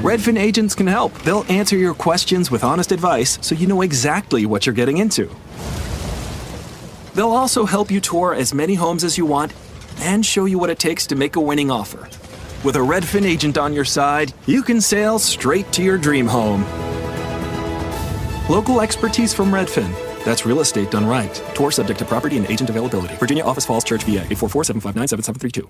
Redfin agents can help. They'll answer your questions with honest advice so you know exactly what you're getting into. They'll also help you tour as many homes as you want and show you what it takes to make a winning offer. With a Redfin agent on your side, you can sail straight to your dream home. Local expertise from Redfin. That's real estate done right. Tour subject to property and agent availability. Virginia Office Falls Church, VA, 844-759-7732.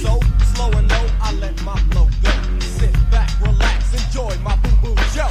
So slow and low, I let my flow go. Sit back, relax, enjoy my Yo.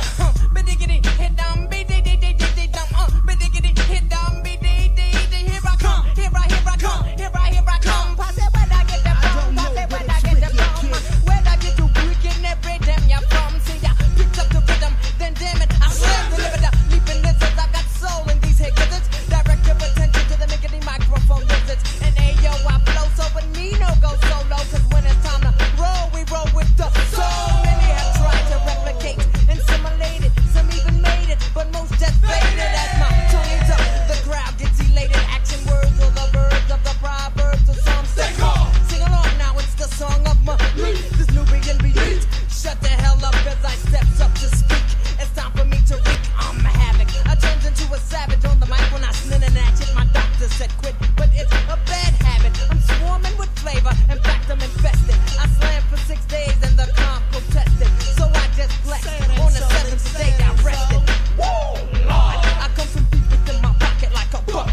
Bidiggity, hit down, bididididididum. Bidiggity, hit down, bidididididum. Here I come, here I come, here I come. Pass it when I get the phone, pass it when I get the phone. When I get to breaking every damn you from. See ya, picked up the rhythm, then damn it, I slam delivered the leaping lizards. I got soul in these hit gizzards. Direct your attention to the miggity microphone lizards. And ayo, I flow so, but me no go solo. Cause when it's time to roll, we roll with the soul. Many have tried to replicate and simulate it. Some even made it, but most just faded. As my tongue is up, the crowd gets elated. Action words or the verbs of the proverbs of some say. Sing along now, it's the song of my beat. This Nubian beat. Shut the hell up as I steps up to speak. It's time for me to wreak on my havoc. I turned into a savage on the mic when I slid an action. My doctor said quit, but it's a bad habit. I'm swarming with flavor, in fact I'm infested. I slammed for 6 days and the comp protested. So I just flexed. On the 7th day I rested. Woo, Lord, I come from deep within my pocket like a buck.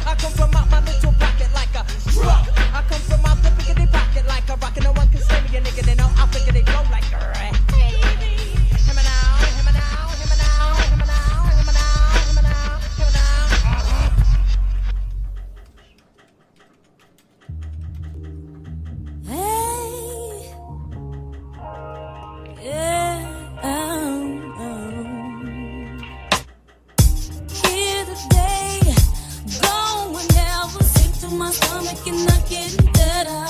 I come from out my little pocket like a truck. I come from out the biggity pocket like a rock. And no one can say me a nigga, they know I'll figure they go like a rat. Him and now, him and now, him and now, him and now, him and now, him and now, him and now. Hey, yeah, here today, going ever sick to my stomach and not getting better.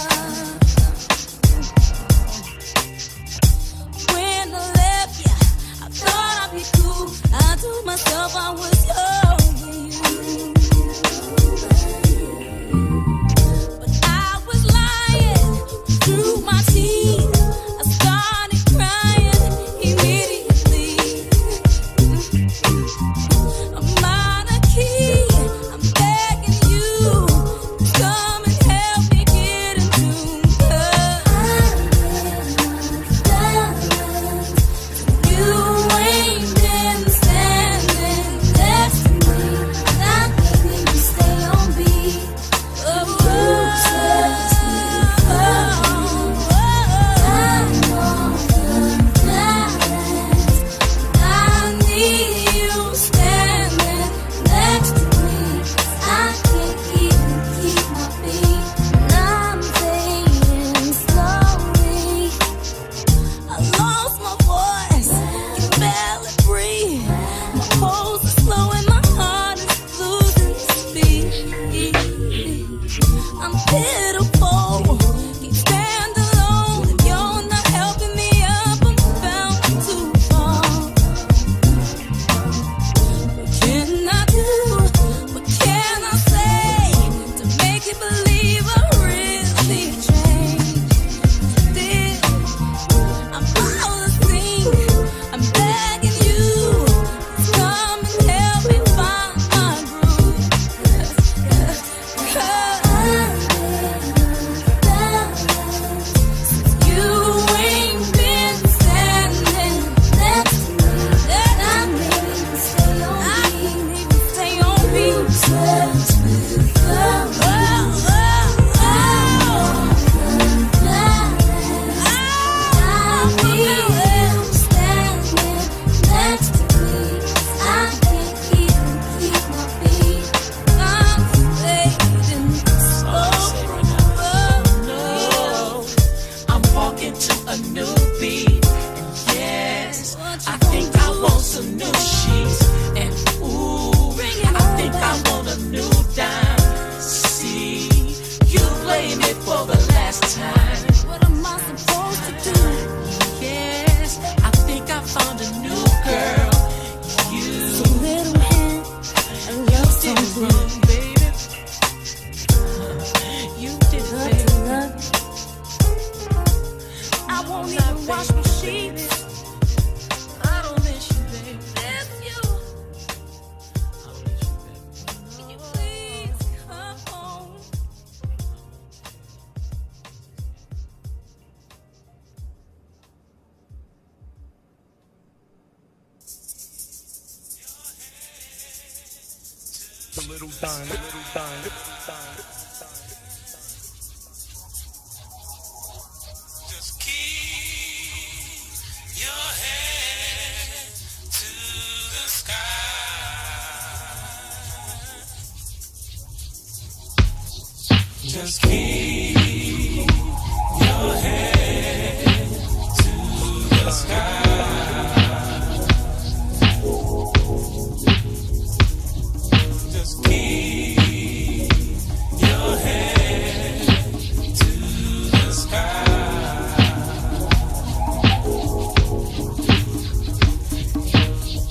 When I left ya, I thought I'd be cool. I told myself I was over you. But I was lying through my teeth. I started crying immediately. I'm out of key. I'm begging you, come and help me get into you ain't been standing next to me. Not making me stay on beat. I need you standing next to me. I can't even keep my feet. And I'm fading slowly. I lost my voice, can barely breathe. My pulse is slow and my heart is losing speed. I'm pitiful, can't stand alone. If you're not helping me up, I'm bound to fall. What can I do? What can I say to make you believe I really changed? Still, I'm out of sync. I'm begging you, come and help me find my groove. 'Cause you ain't been standing next to me. That made me stay on beat. I can't even stay on beat. Touch me, I'm walking to a new beat, and yes, I think I want some new sheets, and ooh, I think I want a new dime. See, you playing it for the last time. what am I supposed to do? Yes, I think I found a new girl. You Little hand, I love did it something. wrong, baby. You did it, Love baby. to love. I won't even wash my sheets. I don't miss you, baby. Miss you. I don't miss you, baby. Can you please come home? The little dime, the little dime, Just keep your head Just keep your head to the sky. Just keep your head to the sky.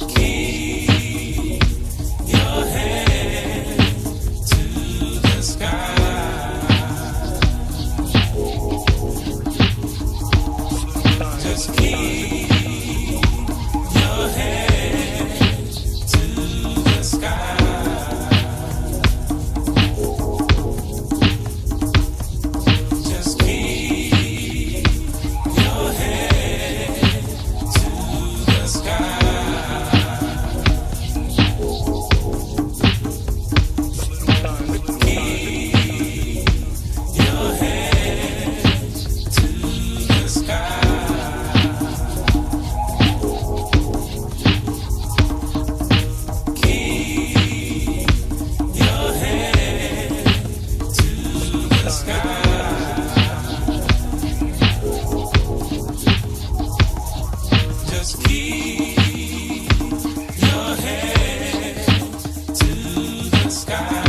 Keep your head to the sky. Just keep your head to the sky. Just keep your head to the sky. Keep your head to the sky. Keep your head to the sky. Just keep your head to the sky.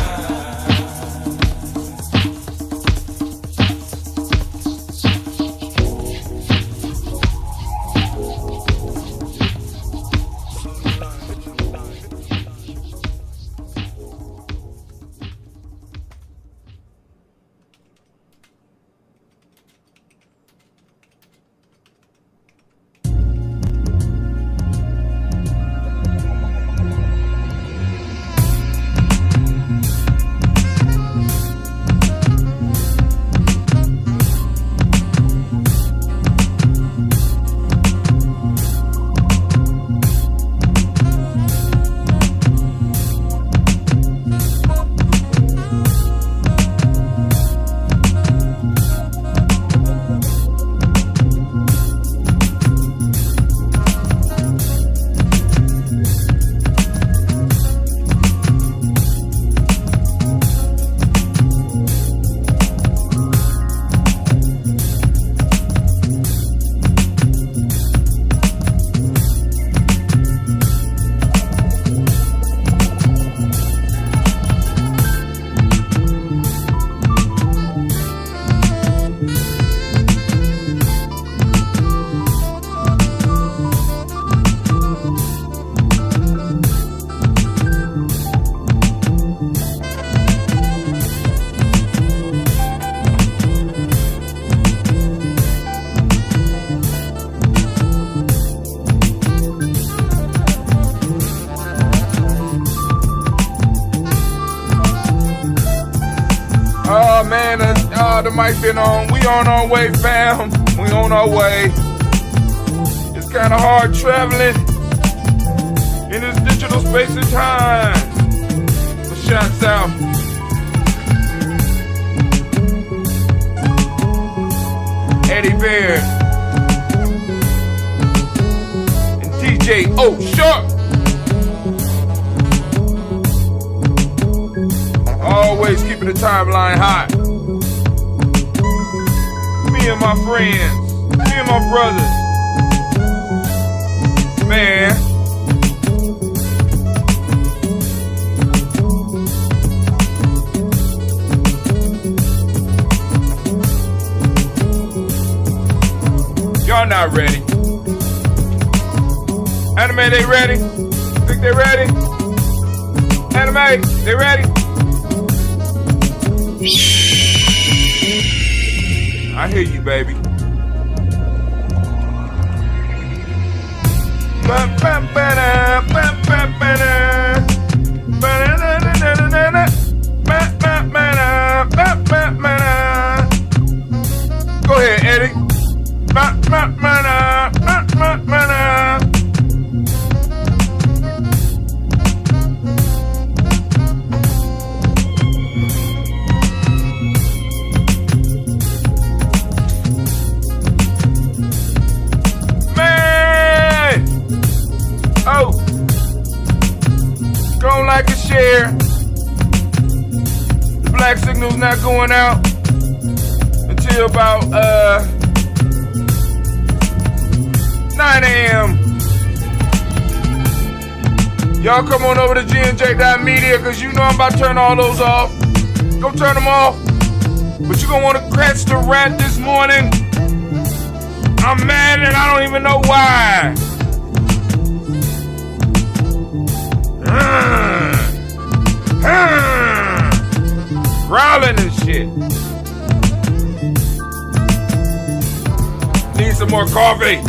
Oh man, the mic been on. We on our way, fam. We on our way. It's kind of hard traveling in this digital space and time. But shouts out. Eddie Bear and DJ O Sharp. Always keeping the timeline hot. Me and my friends, me and my brothers. Man. Y'all not ready. Anime, they ready? Think they ready? Anime, they ready? I hear you, baby. Go ahead, Eddie. black signal's not going out until about 9 a.m. Y'all come on over to gnj.media because you know I'm about to turn all those off. Go turn them off. But you're going to want to catch the rant this morning. I'm mad and I don't even know why. Growling and shit. Need some more coffee.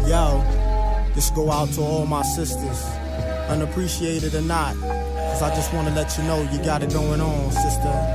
Yo, this go out to all my sisters, unappreciated or not, cause I just wanna let you know you got it going on, sister.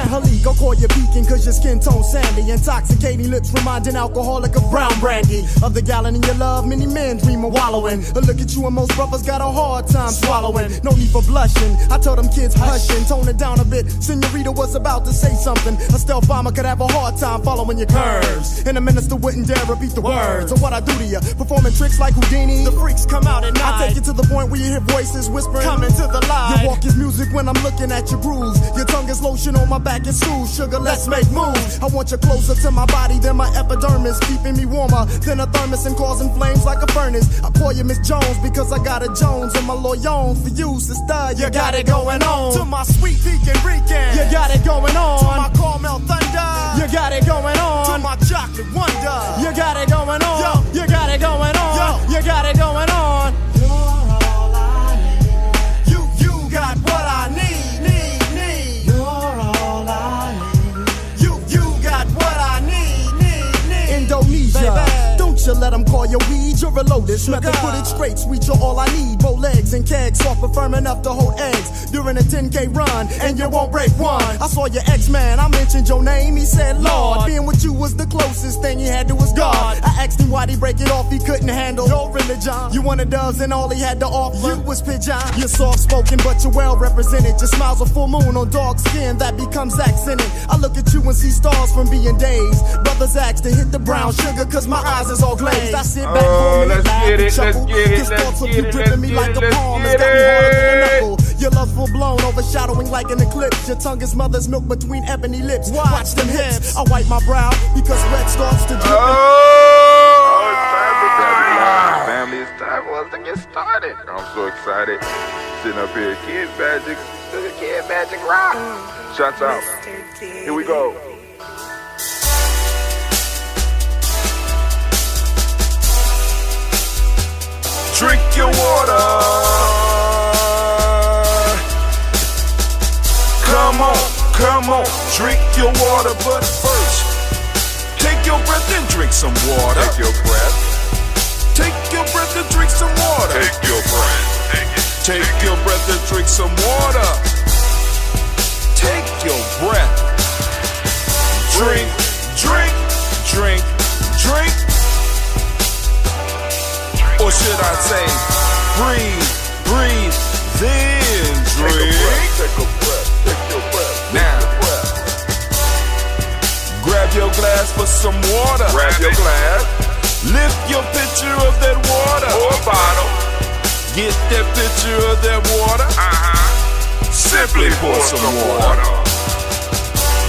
Halik, I'll call you peeking cause your skin tone sandy. Intoxicating lips reminding alcoholic of brown brandy. Of the gallon in your love, many men dream of wallowing. But look at you and most brothers got a hard time swallowing. No need for blushing, I told them kids hushing. Tone it down a bit, Senorita was about to say something. A stealth bomber could have a hard time following your curves. And a minister wouldn't dare repeat the words of what I do to you. Performing tricks like Houdini, the freaks come out at night. I take you to the point where you hear voices whispering, coming to the light. Your walk is music when I'm looking at your grooves. Your tongue is lotion on my back is smooth. Sugar, let's make moves. I want you closer to my body than my epidermis, keeping me warmer than a thermos and causing flames like a furnace. I call you Miss Jones because I got a Jones on my loyons for you, sister. You got it going on. To my sweet Pekin Rican, you got it going on. To my caramel thunder, you got it going on. To my chocolate wonder, you got it going on. Yo, you got it going on. Yo, you got it going on. You're all I need. You got what I need. Indonesia, don't you let them call you weed, you're a lotus. Method footage straight, sweet, you're all I need. Bow legs and kegs, soft but firm enough to hold eggs. During a 10K run, and you won't break one. I saw your ex-man, I mentioned your name, he said Lord. Being with you was the closest thing he had to his God. I asked him why'd he break it off, he couldn't handle your religion. You wanted doves and all he had to offer you was pigeon. You're soft-spoken but you're well represented. Your smile's a full moon on dark skin that becomes accented. I look at you and see stars from being dazed. Brothers ask to hit the brown sugar cause my eyes is all glazed. I sit back for a minute, laugh and chuckle. His thoughts of you gripping me like a palm. It's got me harder than a knuckle. Your love's full blown, overshadowing like an eclipse. Your tongue is mother's milk between ebony lips. Watch them hips. I wipe my brow because sweat starts to drip. Oh, it's time to get family. It's time for us to get started. I'm so excited. Sitting up here, Kid Magic, Kid Magic Rock. Shots out. Here we go. Drink your water. Come on, drink your water, but first, take your breath and drink some water. Take your breath. Take your breath and drink some water. Take your breath. Take your breath and drink some water. Take your breath. Drink, drink, drink, drink. Or should I say, breathe, breathe, then drink. Take a breath, take your breath. Now, grab your glass for some water. Grab your glass. Lift your pitcher of that water. Or bottle. Get that pitcher of that water. Simply pour some water.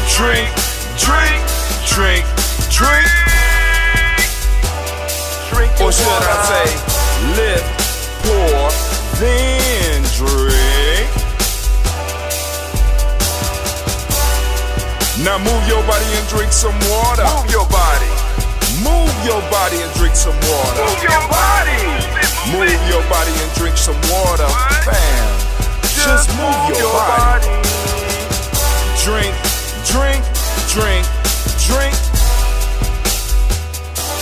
Drink, drink, drink, drink. Or should I say, lift, pour, then drink. Now move your body and drink some water. Move your body. Move your body and drink some water. Move your body. Move your body and drink some water. Bam. Just move your body. Drink, drink, drink, drink.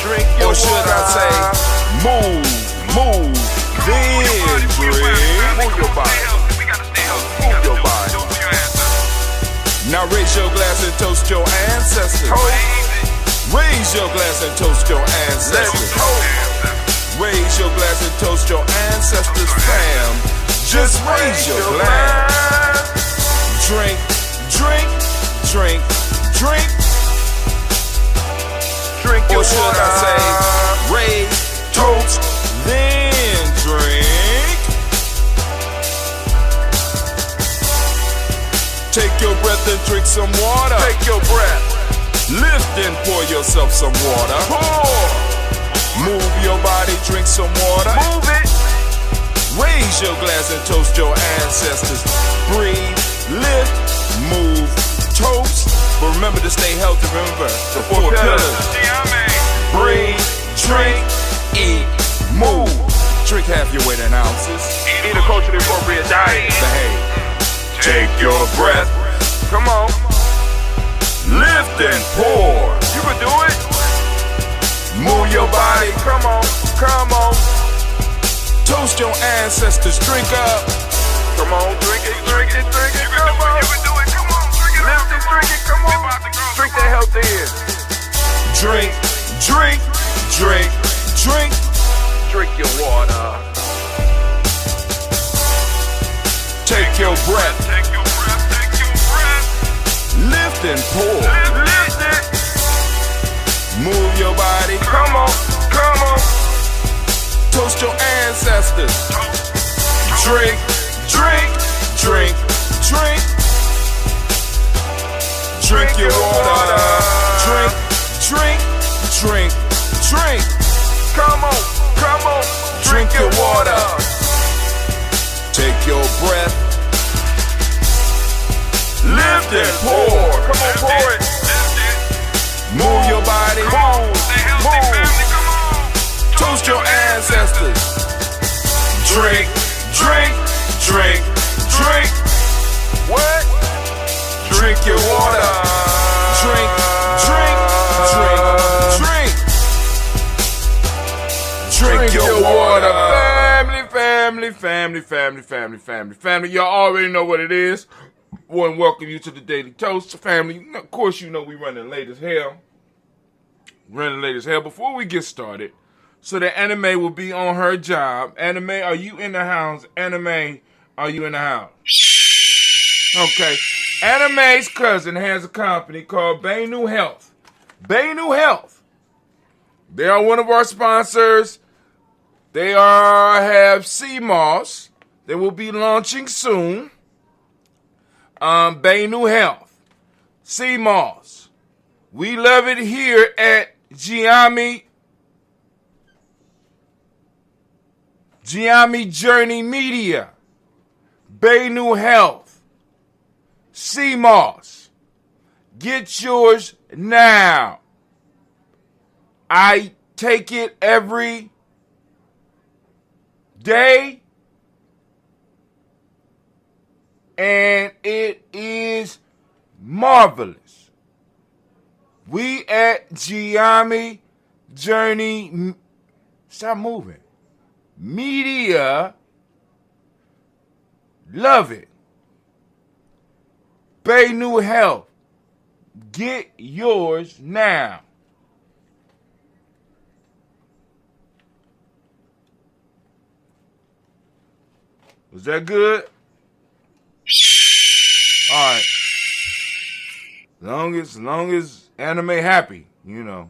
Drink your water. Or should I say, move, move, then drink. Move your body. Move your body. Now raise your glass and toast your ancestors. Raise your glass and toast your ancestors. Raise your glass and toast your ancestors, fam. Just raise your glass. Drink, drink, drink, drink. Drink your water. Or should I say, raise, toast, then drink. Take your breath and drink some water. Take your breath. Lift and pour yourself some water. Pour. Move your body, drink some water. Move it. Raise your glass and toast your ancestors. Breathe, lift, move, toast. But remember to stay healthy. Remember the four pillars. Breathe, drink, eat, move. Drink half your weight in ounces. Eat a culturally appropriate diet. Behave. Take your breath. Come on. Lift and pour. You can do it. Move your body. Come on. Come on. Toast your ancestors. Drink up. Come on. Drink it. Drink it. Drink it. Come on. You can do it. Come on. Lift and drink it. Come on. Drink that health in. Drink. Drink. Drink. Drink. Drink your water. Take your breath. Take your breath. Take your breath. Lift and pour. Lift it. Move your body. Come on. Come on. Toast your ancestors. Drink. Drink. Drink. Drink. Drink your water. Drink. Drink. Drink. Drink. Come on. Come on. Drink your water. Take your breath. Lift and pour. Come on, pour it. Move your body. Move. Move. Toast your ancestors. Drink. Drink. Drink. Drink. What? Drink your water. Drink. Drink. Drink. Drink. Drink your water. Family. Y'all already know what it is. Want to welcome you to the Daily Toast, family. Of course, you know we running late as hell. Before we get started, so that Anime will be on her job. Anime, are you in the house? Anime, are you in the house? Okay. Anime's cousin has a company called Bainu Health. Bainu Health. They are one of our sponsors. They have sea moss. They will be launching soon. Bainu Health. Sea moss. We love it here at Giami Journey Media. Bainu Health. Sea moss. Get yours now. I take it every day, and it is marvelous. We at Giami Journey, stop moving, Media, love it. Bainu Health, get yours now. Was that good? All right. Long as Anime happy, you know.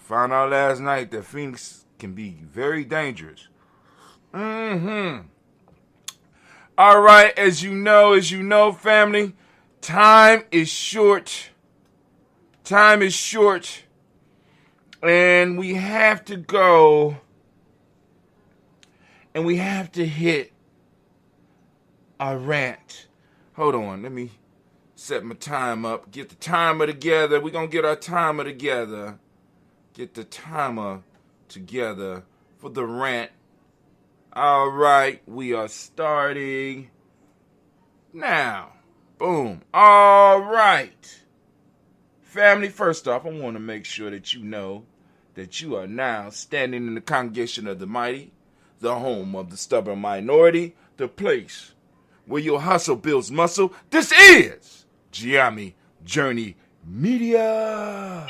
Found out last night that Phoenix can be very dangerous. All right, as you know, family, time is short. Time is short. And we have to go. And we have to hit our rant. Hold on, let me set my time up. Get the timer together. We're going to get our timer together. Get the timer together for the rant. All right, we are starting now. Boom. All right. Family, first off, I want to make sure that you know that you are now standing in the congregation of the mighty, the home of the stubborn minority, the place where your hustle builds muscle. This is Giami Journey Media.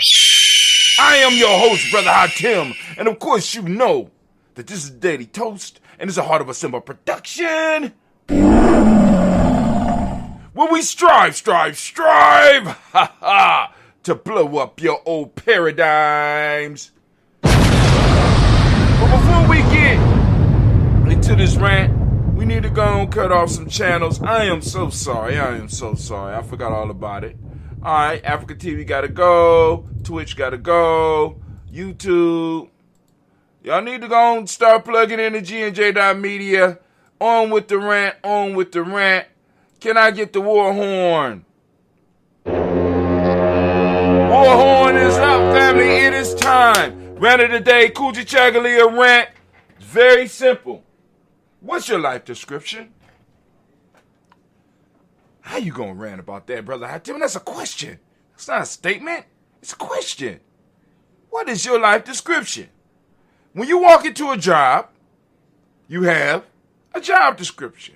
I am your host, Brother Hatim, and of course you know that this is Daily Toast, and it's a Heart of a Simba production, where we strive, to blow up your old paradigms. But before we get into this rant, we need to go and cut off some channels. I am so sorry. I forgot all about it. Alright, Africa TV gotta go. Twitch gotta go. YouTube. Y'all need to go and start plugging in the GNJ.media. On with the rant. Can I get the war horn? War horn is up, family. It is time. Rant of the day, Kujichagulia rant. It's very simple. What's your life description? How you gonna rant about that, Brother Hatim? That's a question. It's not a statement. It's a question. What is your life description? When you walk into a job, you have a job description.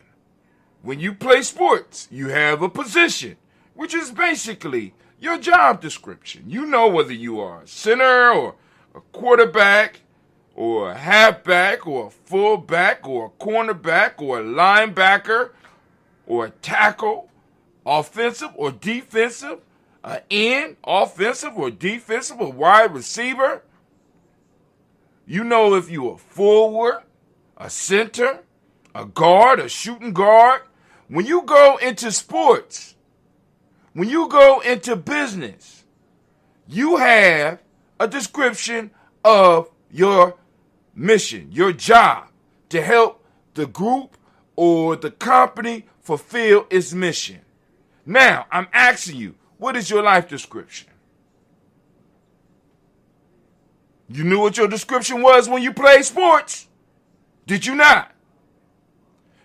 When you play sports, you have a position, which is basically your job description. You know whether you are a center or a quarterback or a halfback or a fullback or a cornerback or a linebacker or a tackle, offensive or defensive, an end, offensive or defensive, a wide receiver. You know if you're a forward, a center, a guard, a shooting guard. When you go into sports, when you go into business, you have a description of your mission, your job, to help the group or the company fulfill its mission. Now, I'm asking you, what is your life description? You knew what your description was when you played sports, did you not?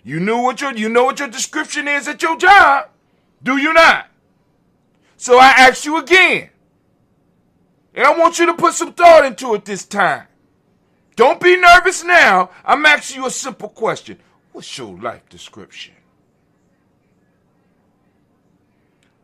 You know what your description is at your job, do you not? So I ask you again, and I want you to put some thought into it this time. Don't be nervous now. I'm asking you a simple question. What's your life description?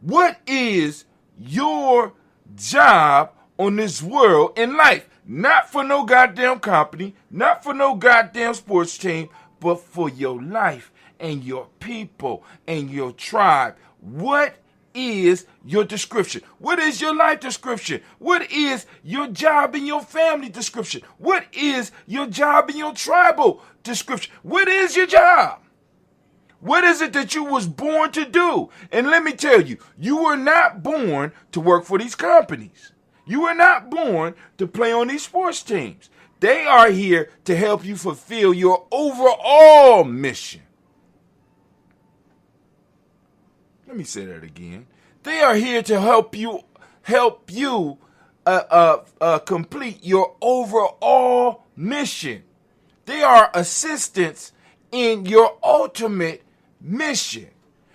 What is your job on this world in life? Not for no goddamn company, not for no goddamn sports team, but for your life and your people and your tribe. What is your description? What is your life description? What is your job in your family description? What is your job in your tribal description? What is your job? What is it that you was born to do? And let me tell you, you were not born to work for these companies. You were not born to play on these sports teams. They are here to help you fulfill your overall mission. Let me say that again. They are here to help you complete your overall mission. They are assistants in your ultimate mission.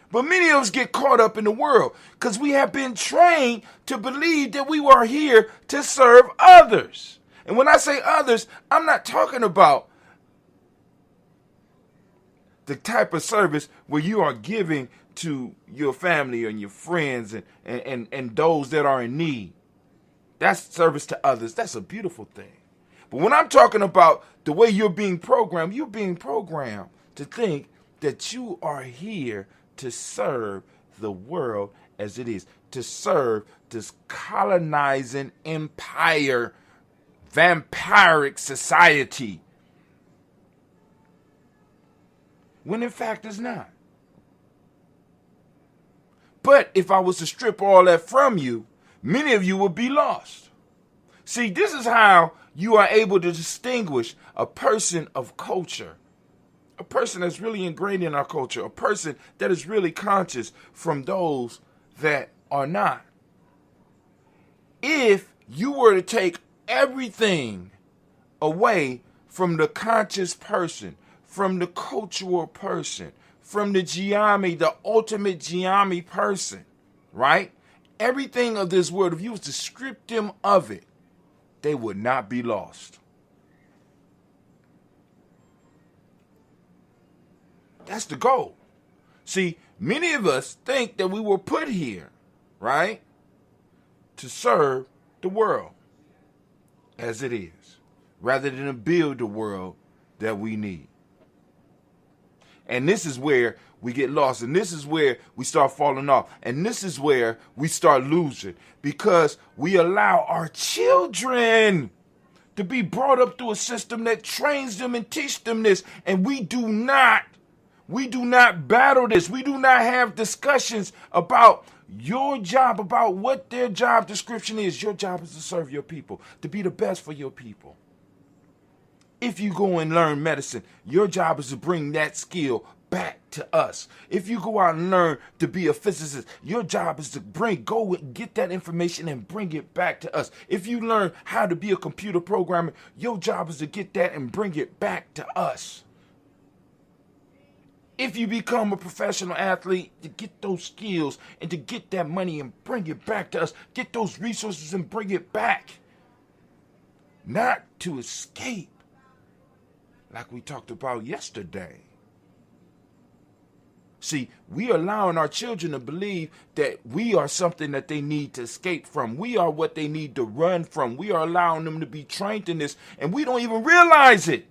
But many of us get caught up in the world because we have been trained to believe that we are here to serve others. And when I say others, I'm not talking about the type of service where you are giving to your family and your friends and those that are in need. That's service to others. That's a beautiful thing. But when I'm talking about the way you're being programmed to think that you are here to serve the world as it is, to serve this colonizing empire vampiric society. When in fact it's not. But if I was to strip all that from you, many of you would be lost. See, this is how you are able to distinguish a person of culture, a person that's really ingrained in our culture, a person that is really conscious from those that are not. If you were to take everything away from the conscious person, from the cultural person, from the Giami, the ultimate Giami person, right? Everything of this world, if you was to strip them of it, they would not be lost. That's the goal. See, many of us think that we were put here, right, to serve the world as it is, rather than to build the world that we need. And this is where we get lost. And this is where we start falling off. And this is where we start losing. Because we allow our children to be brought up through a system that trains them and teach them this. And we do not battle this. We do not have discussions about your job, about what their job description is. Your job is to serve your people, to be the best for your people. If you go and learn medicine, your job is to bring that skill back to us. If you go out and learn to be a physicist, your job is to go and get that information and bring it back to us. If you learn how to be a computer programmer, your job is to get that and bring it back to us. If you become a professional athlete, to get those skills and to get that money and bring it back to us, get those resources and bring it back. Not to escape, like we talked about yesterday. See, we are allowing our children to believe that we are something that they need to escape from. We are what they need to run from. We are allowing them to be trained in this, and we don't even realize it.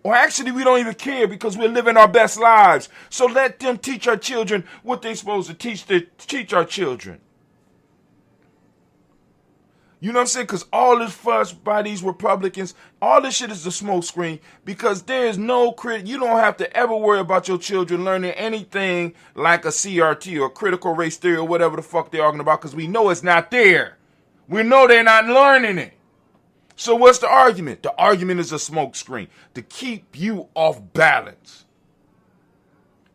Or actually, we don't even care because we're living our best lives. So let them teach our children what they're supposed to teach our children. You know what I'm saying? Because all this fuss by these Republicans, all this shit is a smoke screen, because there is no you don't have to ever worry about your children learning anything like a CRT or critical race theory or whatever the fuck they're arguing about, because we know it's not there. We know they're not learning it. So what's the argument? The argument is a smoke screen to keep you off balance,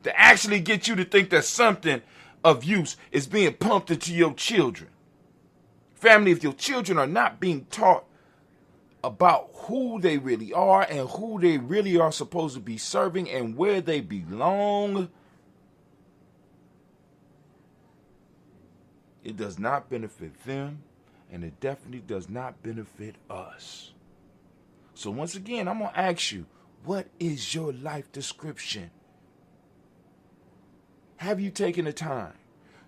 to actually get you to think that something of use is being pumped into your children. Family, if your children are not being taught about who they really are and who they really are supposed to be serving and where they belong, it does not benefit them, and it definitely does not benefit us. So once again, I'm going to ask you, what is your life description? Have you taken the time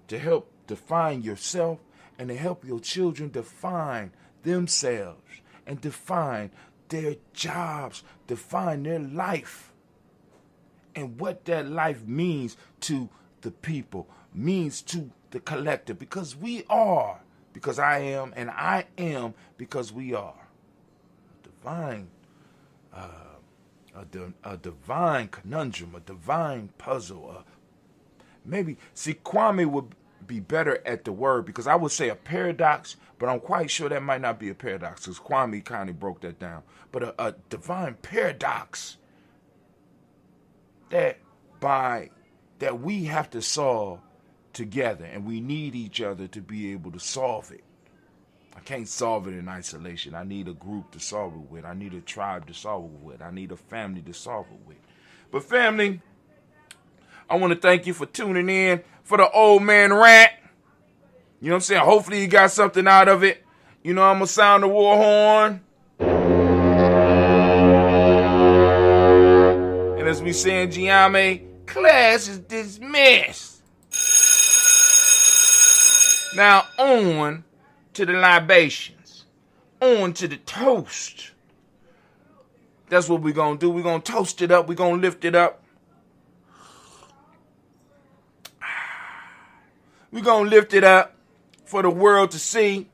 to help define yourself and to help your children define themselves and define their jobs, define their life, and what that life means to the people, means to the collective? Because we are, because I am, and I am because we are. A divine conundrum, a divine puzzle. Maybe, see, Kwame would be better at the word, because I would say a paradox, but I'm quite sure that might not be a paradox, because Kwame kind of broke that down. But a divine paradox that we have to solve together, and we need each other to be able to solve it. I can't solve it in isolation. I need a group to solve it with. I need a tribe to solve it with. I need a family to solve it with. But family, I want to thank you for tuning in for the old man rant. You know what I'm saying? Hopefully you got something out of it. You know, I'm going to sound the war horn. And as we say in Giame, class is dismissed. Now on to the libations. On to the toast. That's what we're going to do. We're going to toast it up. We're going to lift it up. We're going to lift it up for the world to see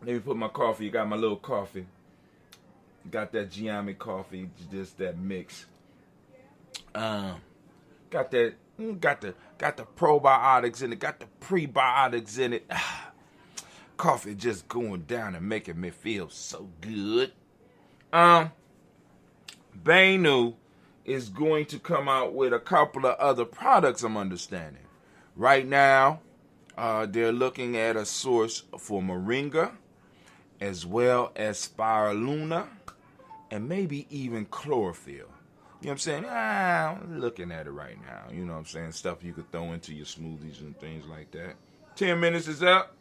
Let me put my coffee. You got my little coffee. Got that Giammi coffee, just that mix. Got the probiotics in it. Got the prebiotics in it. Coffee just going down and making me feel so good. Benu is going to come out with a couple of other products, I'm understanding. Right now, they're looking at a source for moringa, as well as spirulina, and maybe even chlorophyll. You know what I'm saying? I'm looking at it right now. You know what I'm saying? Stuff you could throw into your smoothies and things like that. 10 minutes is up.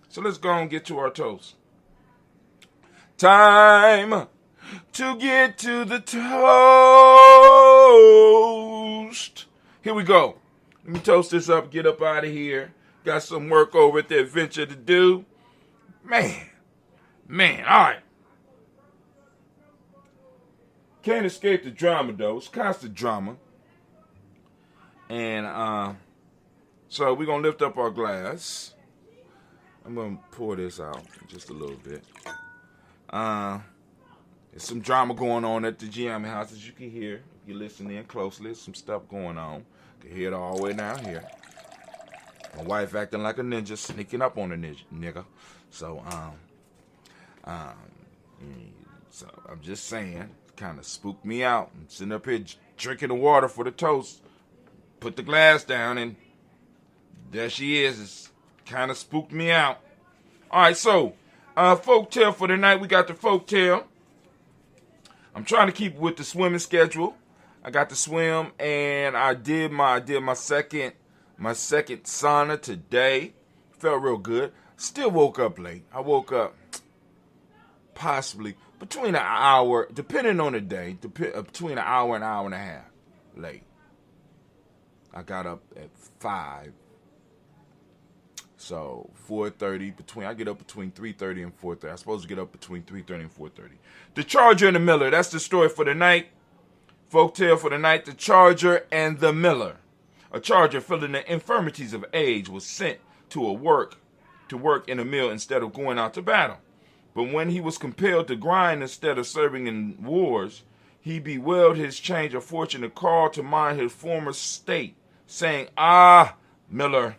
So let's go and get to our toast. Time to get to the toast. Here we go. Let me toast this up, get up out of here. Got some work over at the adventure to do. Man, all right. Can't escape the drama, though. It's constant drama. And so we're going to lift up our glass. I'm going to pour this out just a little bit. There's some drama going on at the Giammi house, as you can hear. If you listen in closely, there's some stuff going on. You can hear it all the way down here. My wife acting like a ninja, sneaking up on a nigga. So, so I'm just saying, kind of spooked me out. I'm sitting up here drinking the water for the toast. Put the glass down, and there she is. It's kind of spooked me out. All right, so folk tale for the night. We got the folk tale. I'm trying to keep with the swimming schedule. I got to swim, and I did my second sauna today. Felt real good. Still woke up late. I woke up possibly between an hour, depending on the day, between an hour and a half late. I got up at 5. So 4:30, I get up between 3:30 and 4:30. I'm supposed to get up between 3:30 and 4:30. The Charger and the Miller. That's the story for the night. Folktale for the night. The Charger and the Miller. A charger feeling the infirmities of age was sent to work in a mill instead of going out to battle. But when he was compelled to grind instead of serving in wars, he bewailed his change of fortune and called to mind his former state, saying, "Ah, Miller,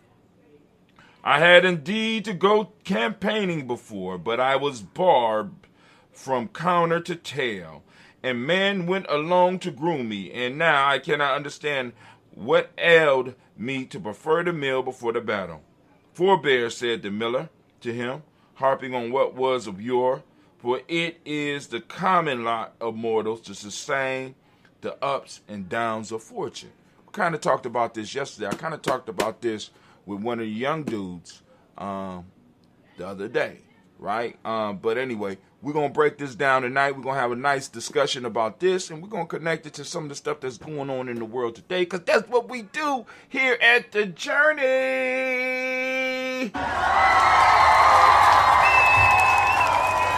I had indeed to go campaigning before, but I was barbed from counter to tail, and men went along to groom me, and now I cannot understand what ailed me to prefer the mill before the battle. Forbear," said the miller to him, harping on what was of yore, "for it is the common lot of mortals to sustain the ups and downs of fortune." We kind of talked about this yesterday. I kind of talked about this with one of the young dudes the other day, right? But anyway, we're going to break this down tonight. We're going to have a nice discussion about this, and we're going to connect it to some of the stuff that's going on in the world today, because that's what we do here at The Journey.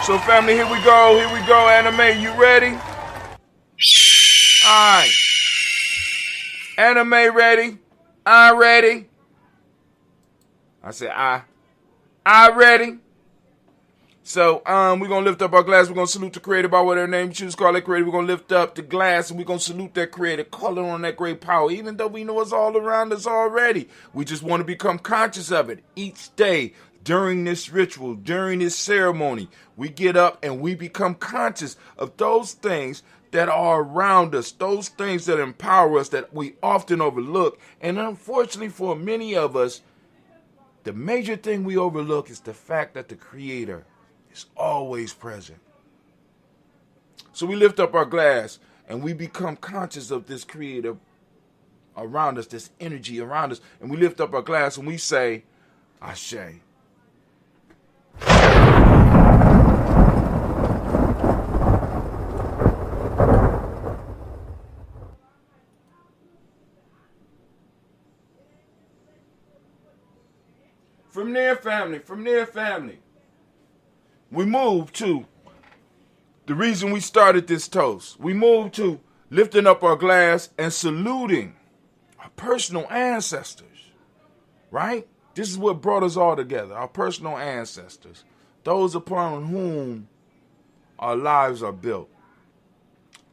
So, family, here we go. Anime, you ready? All right. Anime ready? I ready? I said I ready? So, we're going to lift up our glass. We're going to salute the creator by whatever name you choose to call that creator. We're going to lift up the glass, and we're going to salute that creator, call it on that great power, even though we know it's all around us already. We just want to become conscious of it each day. During this ritual, during this ceremony, we get up and we become conscious of those things that are around us, those things that empower us that we often overlook. And unfortunately for many of us, the major thing we overlook is the fact that the Creator is always present. So we lift up our glass and we become conscious of this Creator around us, this energy around us. And we lift up our glass and we say, Ashe. From there, family, we move to the reason we started this toast. We move to lifting up our glass and saluting our personal ancestors, right? This is what brought us all together, our personal ancestors. those upon whom our lives are built,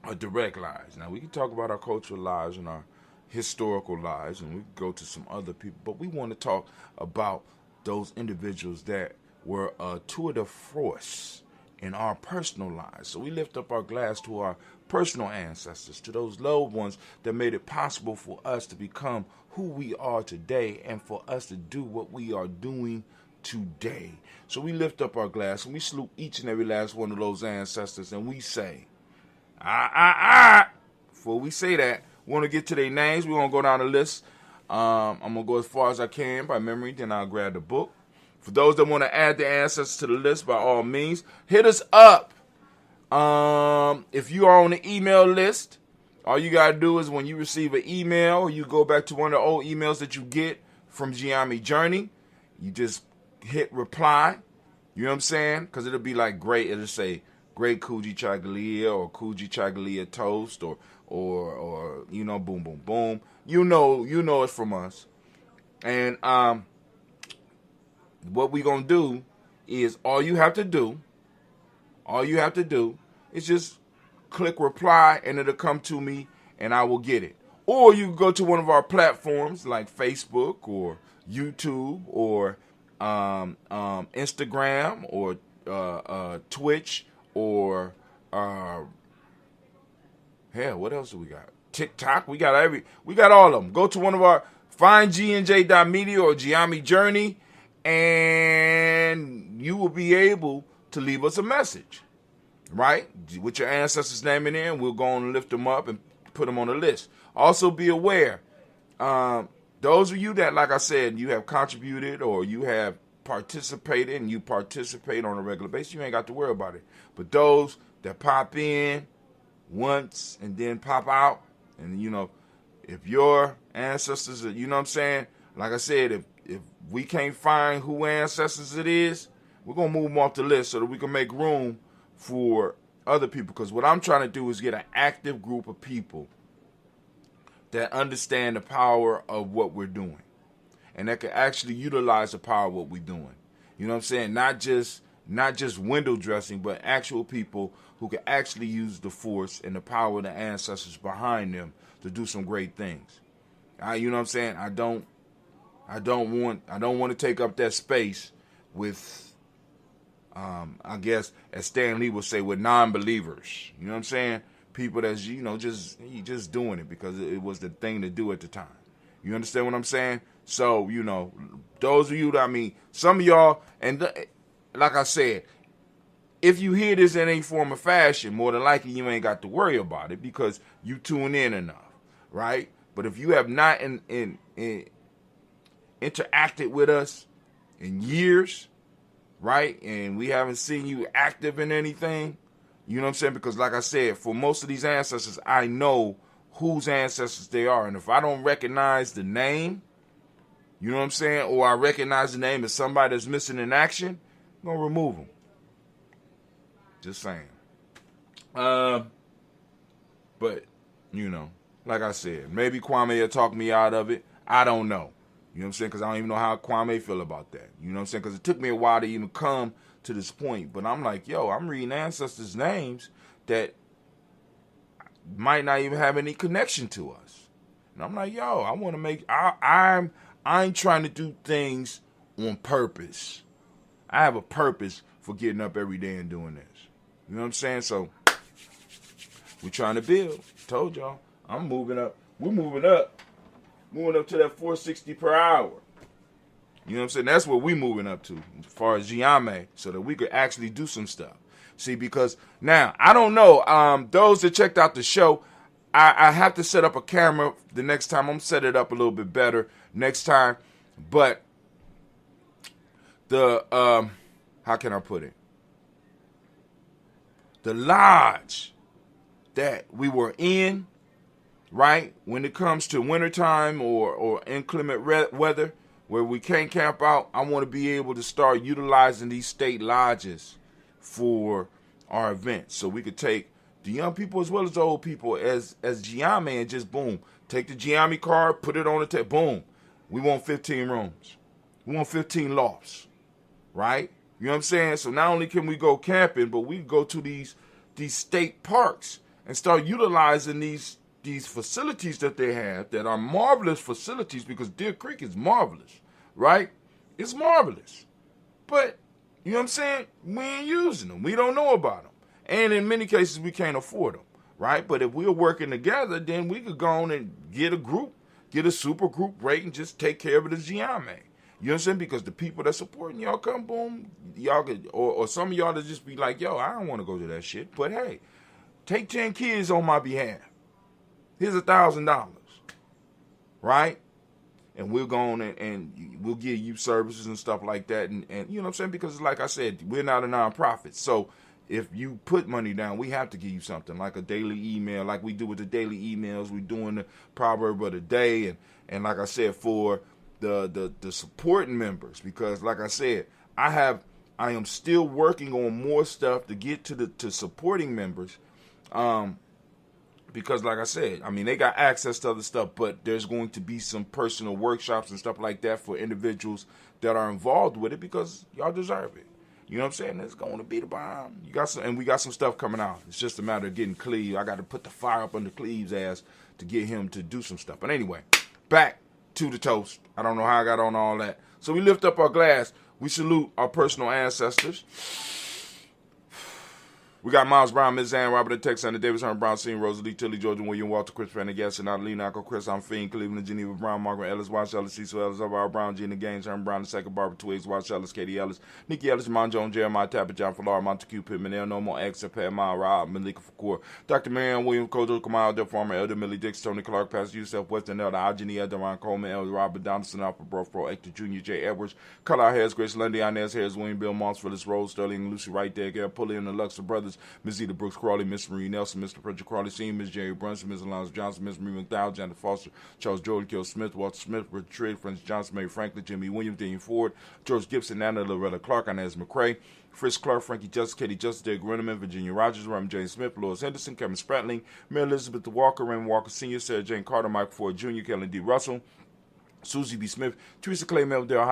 our direct lives. Now, we can talk about our cultural lives and our historical lives, and we can go to some other people, but we want to talk about those individuals that were a tour de force in our personal lives. So we lift up our glass to our personal ancestors, to those loved ones that made it possible for us to become who we are today and for us to do what we are doing today. So we lift up our glass and we salute each and every last one of those ancestors, and we say, Before we say that, we want to get to their names. We want to go down the list. I'm going to go as far as I can by memory, then I'll grab the book. For those that want to add their ancestors to the list, by all means, hit us up. If you are on the email list, all you got to do is when you receive an email, you go back to one of the old emails that you get from Giami Journey, you just hit reply. You know what I'm saying? Because it'll be like great. It'll say great Kujichagulia or Kujichagulia Toast or you know, boom, boom, boom. You know it's from us. And what we gonna do is all you have to do is just click reply and it'll come to me and I will get it. Or you can go to one of our platforms like Facebook or YouTube or Instagram or Twitch or hell, what else do we got? TikTok. We got all of them. Go to one of our find GNJ.media or Giami Journey, and you will be able to leave us a message, right? With your ancestors' name in there, and we'll go and lift them up and put them on the list. Also be aware, those of you that, like I said, you have contributed or you have participated and you participate on a regular basis, you ain't got to worry about it. But those that pop in once and then pop out, and you know, if your ancestors are, you know what I'm saying, like I said, if we can't find who ancestors it is, we're going to move them off the list so that we can make room for other people. Because what I'm trying to do is get an active group of people that understand the power of what we're doing and that can actually utilize the power of what we're doing. You know what I'm saying? Not just window dressing, but actual people who can actually use the force and the power of the ancestors behind them to do some great things. You know what I'm saying? I don't want to take up that space with, I guess, as Stan Lee would say, with non-believers. You know what I'm saying? People that's, you know, just doing it because it was the thing to do at the time. You understand what I'm saying? So, you know, those of you that, I mean, some of y'all, and like I said, if you hear this in any form or fashion, more than likely you ain't got to worry about it because you tune in enough, right? But if you have not interacted with us in years, right, and we haven't seen you active in anything, you know what I'm saying? Because like I said, for most of these ancestors, I know whose ancestors they are. And if I don't recognize the name, you know what I'm saying, or I recognize the name as somebody that's missing in action, I'm going to remove them. Just saying. But, you know, like I said, maybe Kwame will talk me out of it. I don't know. You know what I'm saying? Because I don't even know how Kwame feel about that. You know what I'm saying? Because it took me a while to even come to this point. But I'm like, yo, I'm reading ancestors' names that might not even have any connection to us. And I'm like, yo, I want to make, I ain't trying to do things on purpose. I have a purpose for getting up every day and doing this. You know what I'm saying? So, we're trying to build. Told y'all, I'm moving up. We're moving up. Moving up to that 460 per hour. You know what I'm saying? That's what we're moving up to as far as Giame, so that we could actually do some stuff. See, because now, I don't know, those that checked out the show, I have to set up a camera the next time. I'm going to set it up a little bit better next time. But the, how can I put it? The lodge that we were in, right, when it comes to wintertime or inclement weather where we can't camp out, I want to be able to start utilizing these state lodges for our events. So we could take the young people as well as the old people as Giami and just boom, take the Giami card, put it on the boom. We want 15 rooms. We want 15 lofts, right? You know what I'm saying? So not only can we go camping, but we go to these state parks and start utilizing these facilities that they have that are marvelous facilities, because Deer Creek is marvelous, right? It's marvelous. But, you know what I'm saying? We ain't using them. We don't know about them. And in many cases, we can't afford them, right? But if we're working together, then we could go on and get a group, get a super group rate, and just take care of it as Giame. You know what I'm saying? Because the people that supporting y'all come, boom, y'all could, or some of y'all to just be like, yo, I don't want to go to that shit. But hey, take 10 kids on my behalf. Here's $1,000, right? And we'll go on and we'll give you services and stuff like that. And you know what I'm saying? Because like I said, we're not a nonprofit. So if you put money down, we have to give you something, like a daily email, like we do with the daily emails. We're doing the proverb of the day. And like I said, for the supporting members, because like I said, I am still working on more stuff to get to supporting members. Because like I said, I mean, they got access to other stuff, but there's going to be some personal workshops and stuff like that for individuals that are involved with it, because y'all deserve it. You know what I'm saying? It's going to be the bomb. We got some stuff coming out. It's just a matter of getting Cleve. I got to put the fire up under Cleve's ass to get him to do some stuff. But anyway, back to the toast. I don't know how I got on all that. So we lift up our glass. We salute our personal ancestors. We got Miles Brown, Ms. Ann, Robert Tex, Sandra Davis, Herman Brown, Senior, Rosalie Tilly, Georgia, William Walter, Chris Prendergast, Natalie Naco, Chris, I'm Fiend, Cleveland, Geneva Brown, Margaret Ellis, Wash Ellis, Cecil Ellis, Elvira Brown, Gina Gaines, Herman Brown II, Barbara Twigs, Wash Ellis, Katie Ellis, Nikki Ellis, Mon Jones, Jeremiah Tapper, John Falar, Montague Pittman, El Nomo, X, Pat Mile, Rob, Malika Fakour, Dr. Marianne Williams, Kojo, Kamal, Del Farmer, Elder Millie Dix, Tony Clark, Pastor Yusef, Weston, Elder Ajani, Elder Ron Coleman, Elder Robert Donaldson, Alpha Brofro, Hector Jr., J. Edwards, Carlisle Harris, Grace Lundy, Inez Harris, William Bill Moss, Phyllis Rose, Sterling, Lucy Wright, there, Gary Pulley, and the Luxor Brothers, Ms. Eda Brooks Crawley, Miss Marie Nelson, Mr. Pritchard Crawley Sr., Ms. Jerry Brunson, Ms. Alonzo Johnson, Ms. Marie McDowell, Janet Foster, Charles Jordan, Kill Smith, Walter Smith, Richard Trigg, Francis Johnson, Mary Franklin, Jimmy Williams, Daniel Ford, George Gibson, Anna Loretta Clark, Inez McCrae, Frisk Clark, Frankie Justice, Katie Justice, Derek Renneman, Virginia Rogers, Robin James Smith, Lois Henderson, Kevin Spratling, Mary Elizabeth Walker, Raymond Walker Sr., Sarah Jane Carter, Mike Ford Jr., Kellen D. Russell, Susie B. Smith, Teresa Clay, Meldale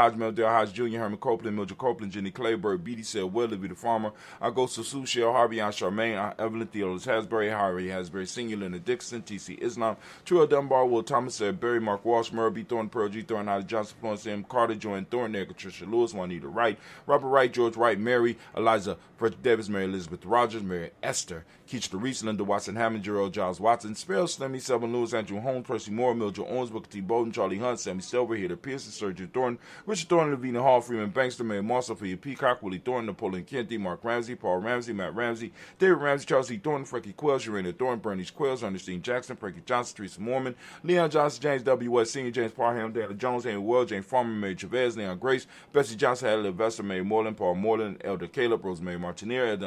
Hodge Jr., Herman Copeland, Mildred Copeland, Jenny Clayburg, Beatty Sell, Willoughby the Farmer, Augusta Sue, Shell Harvey, Aunt Charmaine, Evelyn Theodore Hasbury, Harry Hasbury Sr., Leonard Dixon, T.C. Islam, Trill Dunbar, Will Thomas, Barry, Mark Walsh, Murray B. Thornton, Pearl G. Thornton, Holly Johnson, Florence M. Carter, Joanne Thornton, Patricia Lewis, Juanita Wright, Robert Wright, George Wright, Mary, Eliza, Frederick Davis, Mary Elizabeth Rogers, Mary Esther, Keach Reese, Linda Watson, Hammond, Gerald Giles Watson, Spell, Slimmy, Selvin Lewis, Andrew Holmes, Percy Moore, Mildred Owens, Booker T. Bowden, Charlie Hunt, Sammy Silver, Heather Pearson, Sergeant Thornton, Richard Thornton, Lavina Hall, Freeman Bankster, Mary Marshall, Sophia Peacock, Willie Thornton, Napoleon Kennedy, Mark Ramsey, Paul Ramsey, Matt Ramsey, David Ramsey, Charles E. Thornton, Frankie Quells, Urania Thornton, Bernice Quells, Ernestine Jackson, Frankie Johnson, Teresa Mormon, Leon Johnson, James W. West Sr., James Parham, Dana Jones, Amy Wells, Jane Farmer, Mary Chavez, Leon Grace, Bessie Johnson, Adelaide Investor, Mary Moreland, Paul Moreland, Elder Caleb, Rosemary Martinier,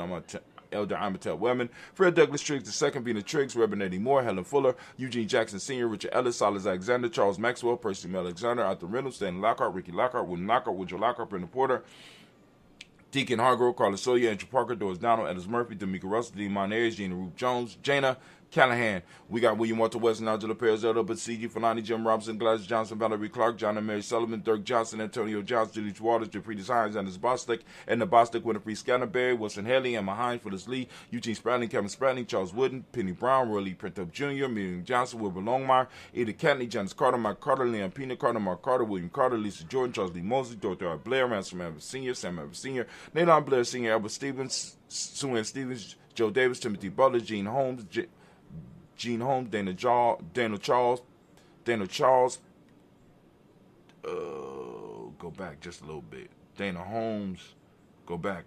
Elder Amatel Wellman, Fred Douglas Triggs II, Bina Triggs, Reverend Eddie Moore, Helen Fuller, Eugene Jackson Sr., Richard Ellis, Silas Alexander, Charles Maxwell, Percy Mel Alexander, Arthur Reynolds, Stanley Lockhart, Ricky Lockhart, William Lockhart, Woodrow Lockhart, Brenda Porter, Deacon Hargrove, Carlos Sawyer, Andrew Parker, Doris Donald, Ellis Murphy, D'Amica Russell, Dean Monayers, Gina Ruth Jones, Jana Callahan. We got William Walter Weston, Angela Perez, Elder Basigi, Falani, Jim Robinson, Gladys Johnson, Valerie Clark, John and Mary Sullivan, Dirk Johnson, Antonio Johnson, Julius Waters, Jeffrey Hines, Anders Bostic, Edna Bostic, Winifred Scannerberry, Wilson Haley, Emma Hines, Phyllis Lee, Eugene Spratling, Kevin Spratling, Charles Wooden, Penny Brown, Roy Lee Printup Jr., Miriam Johnson, Wilbur Longmire, Ada Catney, Janice Carter, Mike Carter, Leon Pina Carter, Mark Carter, William Carter, Lisa Jordan, Charles Lee Mosley, Dorothy R. Blair, Ransom Evans Sr., Sam Evans Sr., Nathan Blair Sr., Albert Stevens, Sue Ann Stevens, Joe Davis, Timothy Butler, Gene Holmes, Dana Charles, go back just a little bit. Dana Holmes, go back.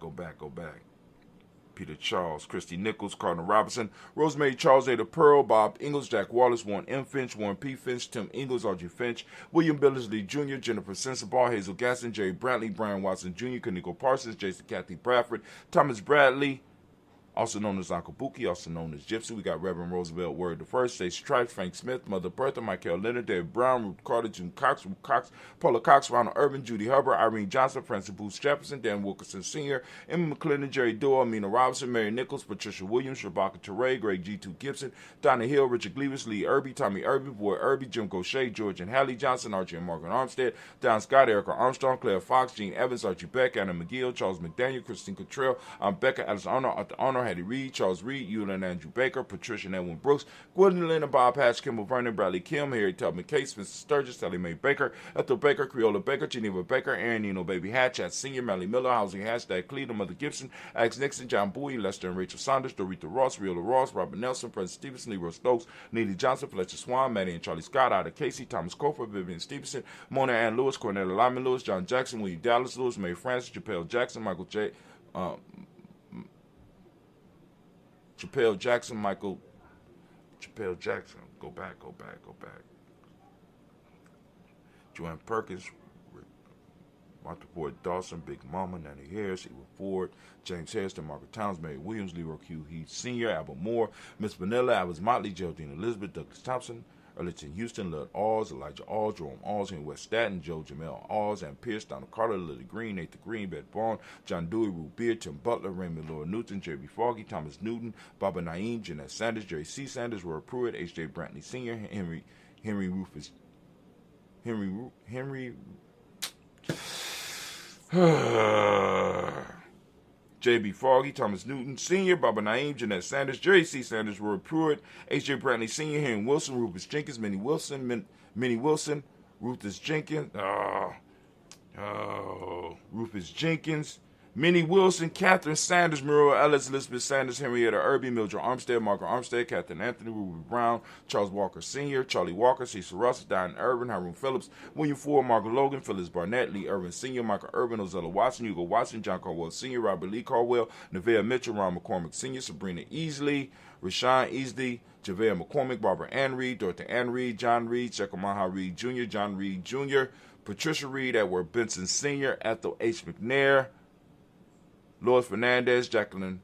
Peter Charles, Christy Nichols, Cardinal Robinson, Rosemary Charles, Ada Pearl, Bob Ingalls, Jack Wallace, Warren M. Finch, Warren P. Finch, Tim Ingalls, Archie Finch, William Billingsley Jr., Jennifer Sensabaugh, Hazel Gaston, Jerry Brantley, Brian Watson Jr., Kaniko Parsons, Jason Kathy Bradford, Thomas Bradley, also known as Uncle Buki, also known as Gypsy. We got Reverend Roosevelt Word the First, Stacey Stripes, Frank Smith, Mother Bertha, Michael Leonard, Dave Brown, Ruth Carter, June Cox, Ruth Cox, Paula Cox, Ronald Urban, Judy Hubbard, Irene Johnson, Francis Booth Jefferson, Dan Wilkerson Sr., Emma McClendon, Jerry Doyle, Amina Robinson, Mary Nichols, Patricia Williams, Rebecca Teray, Greg G2 Gibson, Donna Hill, Richard Gleavis, Lee Irby, Tommy Irby, Boy Irby, Jim Gaucher, George and Hallie Johnson, Archie and Margaret Armstead, Don Scott, Erica Armstrong, Claire Fox, Gene Evans, Archie Beck, Anna McGill, Charles McDaniel, Christine Cottrell, Becca Alice Arnold, Arthur Arnold, Hattie Reed, Charles Reed, Eula and Andrew Baker, Patricia and Edwin Brooks, Gwendolyn and Bob Hatch, Kimball Vernon, Bradley Kim, Harry Tubman Case, Mr. Sturgis, Sally Mae Baker, Ethel Baker, Creola Baker, Geneva Baker, Aaron Nino Baby Hatch, at Senior, Melly Miller, Housing Hashtag Cleveland, Mother Gibson, Alex Nixon, John Bowie, Lester and Rachel Saunders, Dorita Ross, Riola Ross, Robert Nelson, President Stevenson, Leroy Stokes, Neely Johnson, Fletcher Swan, Maddie and Charlie Scott, Ida Casey, Thomas Cofer, Vivian Stevenson, Mona Ann Lewis, Cornell Lyman Lewis, John Jackson, William Dallas Lewis, Mary Francis, Chappelle Jackson, Michael J. Chappelle Jackson, Chappelle Jackson, go back. Joanne Perkins, Martha Ford Dawson, Big Mama, Nanny Harris, Eva Ford, James Hairston, Margaret Towns, Mary Williams, Leroy Q. Heath Sr., Albert Moore, Miss Vanilla, Alice Motley, Geraldine Elizabeth, Douglas Thompson, Erlington Houston, Lud Alls, Elijah Alls, Jerome Alls, Henry West Staten, Joe Jamel Alls, Ann Pierce, Donald Carter, Lily Green, Nathan Green, Beth Vaughn, John Dewey, Ruth Beard, Tim Butler, Raymond Laura Newton, J.B. Foggy, Thomas Newton, Baba Naeem, Jeanette Sanders, Jerry C. Sanders, Roy Pruitt, H.J. Brantley Sr., Henry Rufus, J.B. Foggy, Thomas Newton Sr., Baba Naeem, Jeanette Sanders, Jerry C. Sanders, Roy Pruitt, H.J. Brantley Sr., Henry Wilson, Rufus Jenkins, Minnie Wilson, Rufus Jenkins, Rufus Jenkins, Minnie Wilson, Catherine Sanders, Muriel Ellis, Elizabeth Sanders, Henrietta Irby, Mildred Armstead, Margaret Armstead, Catherine Anthony, Ruby Brown, Charles Walker Sr., Charlie Walker, Cecil Russell, Diane Irvin, Hiram Phillips, William Ford, Margaret Logan, Phyllis Barnett, Lee Irvin Sr., Michael Irvin, Ozella Watson, Hugo Watson, John Caldwell Sr., Robert Lee Caldwell, Nevaeh Mitchell, Ron McCormick Sr., Sabrina Easley, Rashawn Easley, JaVale McCormick, Barbara Ann Reed, Dorothy Ann Reed, John Reed, Chekamaha Reed Jr., John Reed Jr., Patricia Reed, Edward Benson Sr., Ethel H. McNair, Lois Fernandez, Jacqueline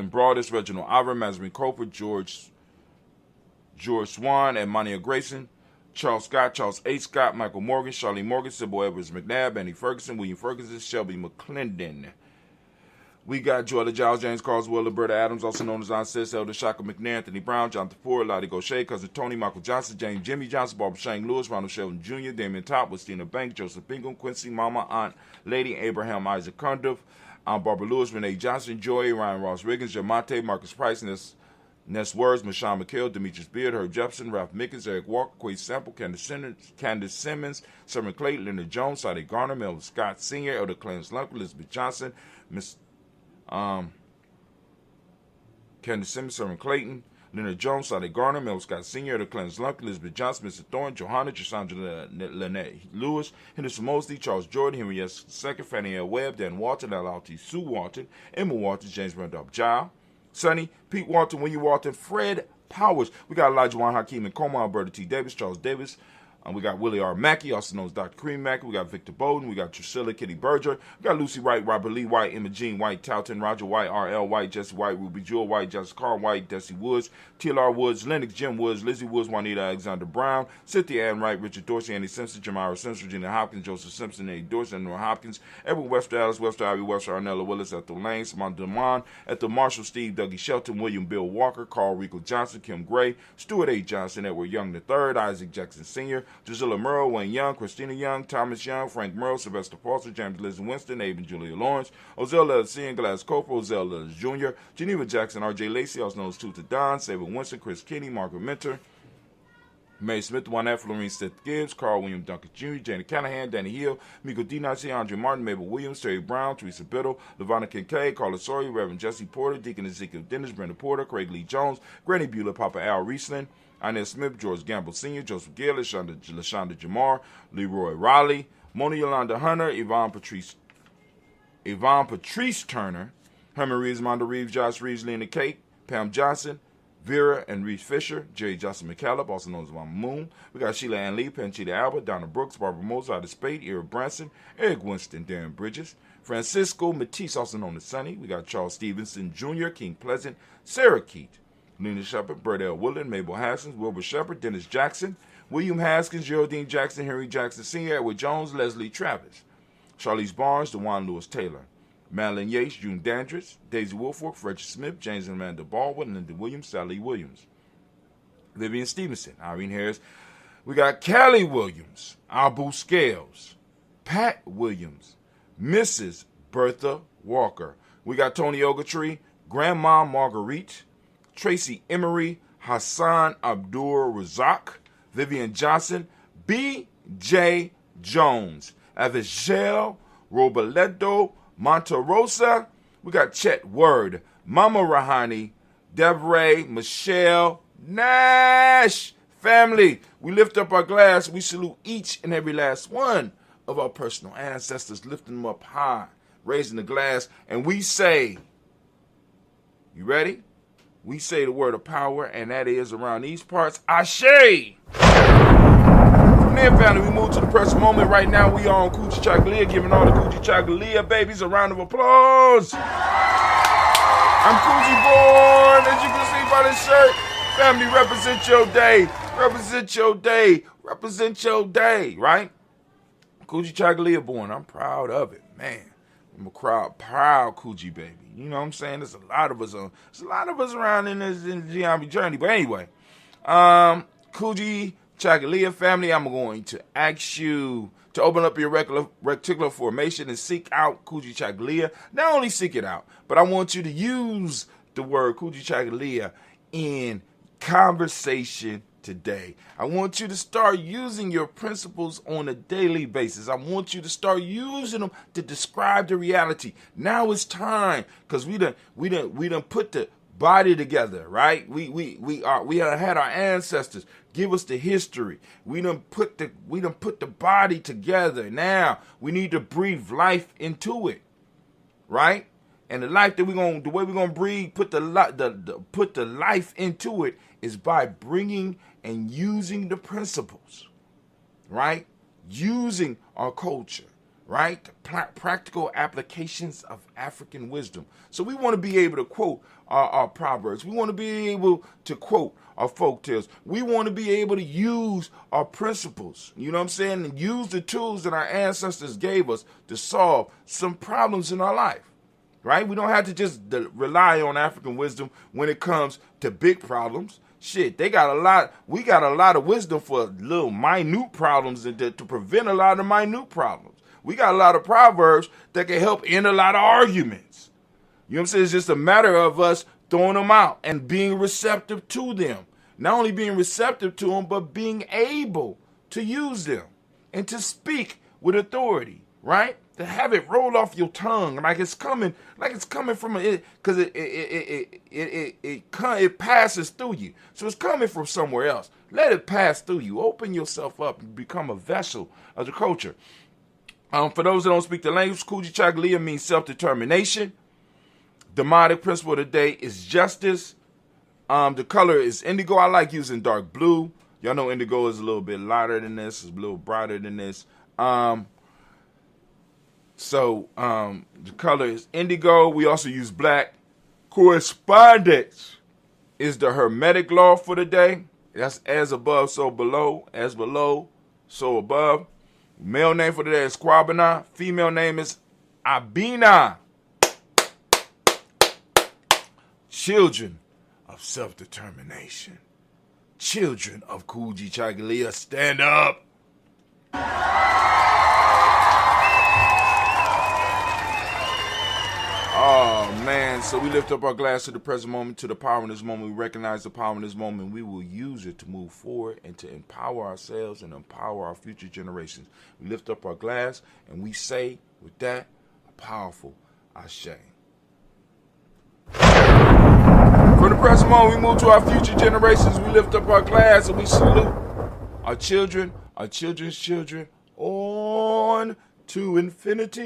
Broadus, Reginald Ivor, Mazarine Coper, George Swan, and Monia Grayson, Charles Scott, Charles H. Scott, Michael Morgan, Charlie Morgan, Sybil Edwards McNabb, Andy Ferguson, William Ferguson, Shelby McClendon. We got Joella Giles, James Carswell, Roberta Adams, also known as Aunt Sis, Elder Shaka McNair, Anthony Brown, Jonathan Ford, Lottie Gaucher, Cousin Tony, Michael Johnson, James Jimmy Johnson, Barbara Shane Lewis, Ronald Sheldon Jr., Damon Top, Westina Banks, Joseph Bingham, Quincy, Mama, Aunt Lady, Abraham Isaac Cundiff, Aunt Barbara Lewis, Renee Johnson, Joy, Ryan Ross Riggins, Jamonte, Marcus Price, Ness Words, Michelle McHale, Demetrius Beard, Herb Jefferson, Ralph Mickens, Eric Walker, Quay Sample, Candace Simmons, Summer Clayton, Leonard Jones, Sade Garner, Melvin Scott Sr., Elder Clarence Lump, Elizabeth Johnson, Candace Simmons, Summer Clayton, Leonard Jones, Sade Garner, Melvin Scott Sr., Elder Clarence Lump, Elizabeth Johnson, Mr. Thorne, Johanna, Jasandra Lynette Lewis, Henderson Mosley, Charles Jordan, Henry S. II, Fannie L. Webb, Dan Walton, L.L.T. Sue Walton, Emma Walton, James Randolph Giles, Sonny, Pete Walton, William Walton, Fred Powers. We got Elijah Juan Hakeem and Coma, Alberta T. Davis, Charles Davis. We got Willie R. Mackey, also known as Dr. Kareem Mackey. We got Victor Bowden. We got Drusilla Kitty Berger. We got Lucy Wright, Robert Lee White, Emma Jean White, Towton, Roger White, R.L. White, Jesse White, Ruby Jewel White, Jessica Carr White, Desi Woods, T.L.R. Woods, Lennox Jim Woods, Lizzie Woods, Juanita Alexander Brown, Cynthia Ann Wright, Richard Dorsey, Andy Simpson, Jamira Simpson, Regina Hopkins, Joseph Simpson, Eddie Dorsey, Nora Hopkins, Edward Webster Alice, Webster Ivy, Webster Arnella Willis, Ethel Lane, Samantha Demond, Ethel Marshall, Steve Dougie Shelton, William Bill Walker, Carl Rico Johnson, Kim Gray, Stuart A. Johnson, Edward Young III, Isaac Jackson Sr., Drusilla Murrow, Wayne Young, Christina Young, Thomas Young, Frank Merle, Sylvester Foster, James Liz Winston, Abe and Julia Lawrence, Ozell LLC and Glass Coper, Ozell Ellis Jr., Geneva Jackson, R.J. Lacey, also known as Tuta Don, Saban Winston, Chris Kinney, Margaret Mentor, Mary Smith, Juanette, Florine Seth Gibbs, Carl William Duncan Jr., Janet Callahan, Danny Hill, Miko Dinacy, Andre Martin, Mabel Williams, Terry Brown, Teresa Biddle, Lavonna Kincaid, Carla Sawyer, Reverend Jesse Porter, Deacon Ezekiel Dennis, Brenda Porter, Craig Lee Jones, Granny Beulah, Papa Al Riesling, Inez Smith, George Gamble Sr., Joseph Gill, LaShonda Jamar, Leroy Raleigh, Mona Yolanda Hunter, Yvonne Patrice Turner, Herman Reeves, Mondo Reeves, Josh Reeves, Lena Kate, Pam Johnson, Vera and Reese Fisher, Jerry Justin McCallum, also known as Mama Moon. We got Sheila Ann Lee, Panchita Alba, Donna Brooks, Barbara Moses, Ida Spade, Eric Branson, Eric Winston, Darren Bridges, Francisco Matisse, also known as Sonny. We got Charles Stevenson Jr., King Pleasant, Sarah Keat, Lena Shepard, Bert L. Woodland, Mabel Haskins, Wilbur Shepard, Dennis Jackson, William Haskins, Geraldine Jackson, Henry Jackson Sr., Edward Jones, Leslie Travis, Charlize Barnes, DeJuan Lewis Taylor, Madeline Yates, June Dandridge, Daisy Woolfolk, Frederick Smith, James and Amanda Baldwin, Linda Williams, Sally Williams, Vivian Stevenson, Irene Harris. We got Callie Williams, Abu Scales, Pat Williams, Mrs. Bertha Walker. We got Tony Ogletree, Grandma Marguerite, Tracy Emery, Hassan Abdul Razak, Vivian Johnson, B.J. Jones, Avishel Robledo, Monterosa. We got Chet Word, Mama Rahani, Deborah, Michelle, Nash. Family, we lift up our glass. We salute each and every last one of our personal ancestors, lifting them up high, raising the glass, and we say, you ready? We say the word of power, and that is around these parts, Ashe. From there, family, we move to the present moment. Right now, we are on Kujichagulia, giving all the Kujichagulia babies a round of applause. I'm Kuji born, as you can see by this shirt. Family, represent your day. Represent your day. Represent your day, right? Kujichagulia born. I'm proud of it, man. I'm a proud Kuji baby. You know what I'm saying? There's a lot of us around in this Giambi journey. But anyway, Kujichagulia family, I'm going to ask you to open up your reticular formation and seek out Kujichagulia. Not only seek it out, but I want you to use the word Kujichagulia in conversation today. I want you to start using your principles on a daily basis. I want you to start using them to describe the reality. Now it's time, because we done put the body together, right? We had our ancestors give us the history. We done put the body together. Now we need to breathe life into it, right? And the life that the way we're gonna breathe, put the life into it is by bringing and using the principles, right? Using our culture, right? The practical applications of African wisdom. So we want to be able to quote our proverbs. We want to be able to quote our folk tales. We want to be able to use our principles, you know what I'm saying? And use the tools that our ancestors gave us to solve some problems in our life, right? We don't have to just rely on African wisdom when it comes to big problems. Shit, we got a lot of wisdom for little minute problems to prevent a lot of minute problems. We got a lot of proverbs that can help end a lot of arguments. You know what I'm saying? It's just a matter of us throwing them out and being receptive to them. Not only being receptive to them, but being able to use them and to speak with authority, right? To have it roll off your tongue like it's coming from it, because it passes through you. So it's coming from somewhere else. Let it pass through you. Open yourself up and become a vessel of the culture. For those that don't speak the language, Kujichagulia means self-determination. Demonic principle of the day is justice. The color is indigo. I like using dark blue. Y'all know indigo is a little bit lighter than this. It's a little brighter than this. So the color is indigo. We also use black. Correspondence is the Hermetic law for the day. That's as above, so below. As below, so above. Male name for the day is Kwabena. Female name is Abina. Children of self-determination. Children of Kujichagulia, stand up. Oh, man. So we lift up our glass to the present moment, to the power in this moment. We recognize the power in this moment. We will use it to move forward and to empower ourselves and empower our future generations. We lift up our glass and we say with that, a powerful Ashe. From the present moment, we move to our future generations. We lift up our glass and we salute our children, our children's children, on to infinity.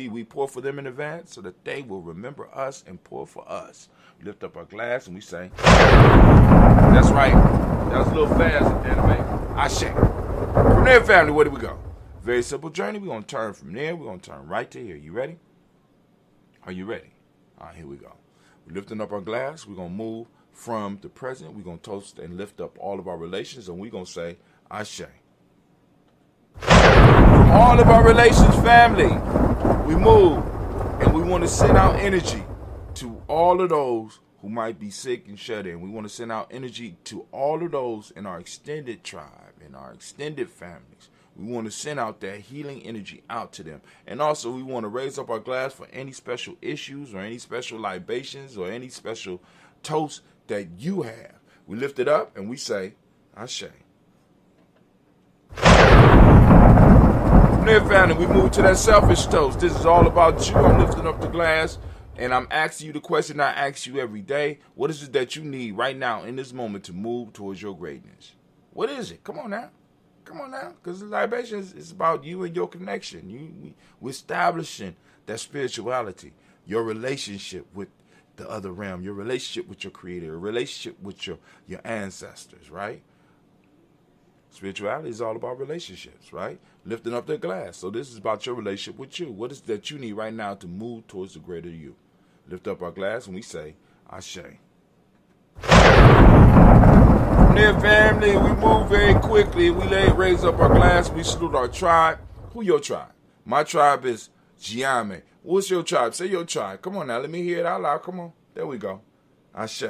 We pour for them in advance so that they will remember us and pour for us. We lift up our glass and we say, that's right. That was a little fast, anyway. Ashe. From there, family, where do we go? Very simple journey. We're going to turn from there. We're going to turn right to here. You ready? Are you ready? All right, here we go. We're lifting up our glass. We're going to move from the present. We're going to toast and lift up all of our relations, and we're going to say, Ashe. From all of our relations, family, we move, and we want to send out energy to all of those who might be sick and shut in. We want to send out energy to all of those in our extended tribe, in our extended families. We want to send out that healing energy out to them. And also, we want to raise up our glass for any special issues or any special libations or any special toast that you have. We lift it up and we say, Ashe. From there, family, we move to that selfish toast. This is all about you. I'm lifting up the glass and I'm asking you the question I ask you every day. What is it that you need right now in this moment to move towards your greatness? What is it? Come on now. Come on now, because the libation is about you and your connection. We're establishing that spirituality, your relationship with the other realm, your relationship with your creator, your relationship with your ancestors, right? Spirituality is all about relationships, right? Lifting up the glass. So this is about your relationship with you. What is it that you need right now to move towards the greater you? Lift up our glass and we say, Ashe. From there, family, we move very quickly. We raise up our glass. We salute our tribe. Who your tribe? My tribe is Giame. What's your tribe? Say your tribe. Come on now. Let me hear it out loud. Come on. There we go. Ashe.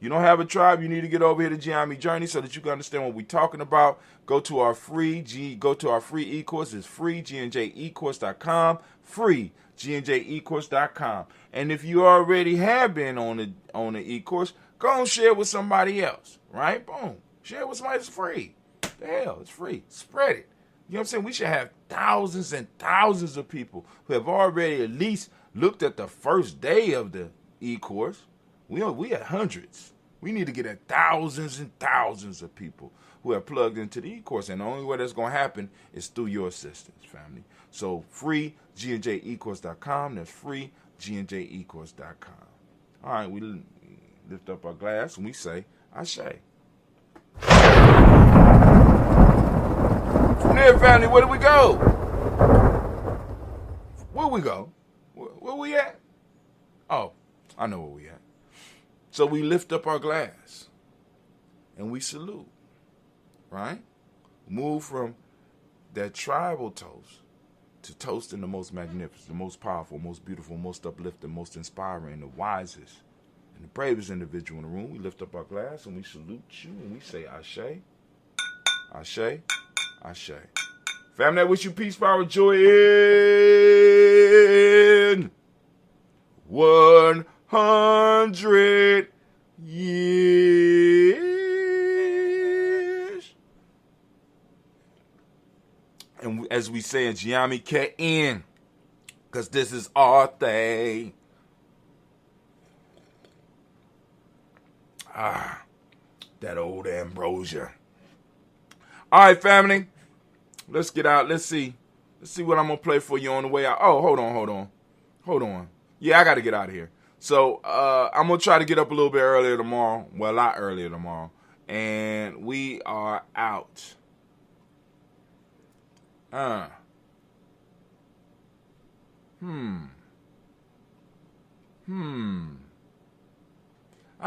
You don't have a tribe, you need to get over here to Giame Journey so that you can understand what we're talking about. Go to our free e-course. It's free, gnjecourse.com. Free, gnjecourse.com. And if you already have been on the e-course, go and share it with somebody else, right? Boom. Share it with somebody that's free. The hell, it's free. Spread it. You know what I'm saying? We should have thousands and thousands of people who have already at least looked at the first day of the e-course. We at hundreds. We need to get at thousands and thousands of people who have plugged into the e-course. And the only way that's going to happen is through your assistance, family. So free, gnjecourse.com. That's free, gnjecourse.com. All right, we lift up our glass and we say, Ashe. From there, family, where do we go? Where we go? Where we at? Oh, I know where we at. So we lift up our glass and we salute, right? Move from that tribal toast to toasting the most magnificent, the most powerful, most beautiful, most uplifting, most inspiring, the wisest, and the bravest individual in the room. We lift up our glass and we salute you and we say, Ashe, Ashe, Ashe. Family, I wish you peace, power, joy in 100 years. And as we say in Giami Ke'in, because this is our thing. That old ambrosia. All right, family. Let's get out. Let's see what I'm going to play for you on the way out. Oh, hold on. Yeah, I got to get out of here. So I'm going to try to get up a little bit earlier tomorrow. Well, a lot earlier tomorrow. And we are out. I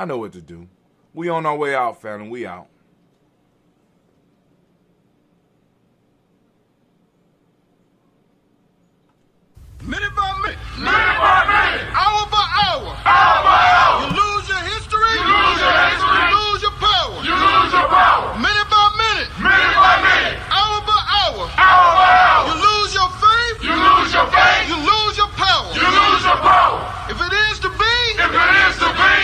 know what to do. We on our way out, family. We out. Minute by minute, hour by hour, you lose your history, you lose your power, minute by minute, hour by hour, you lose your faith, you lose your power, if it is to be,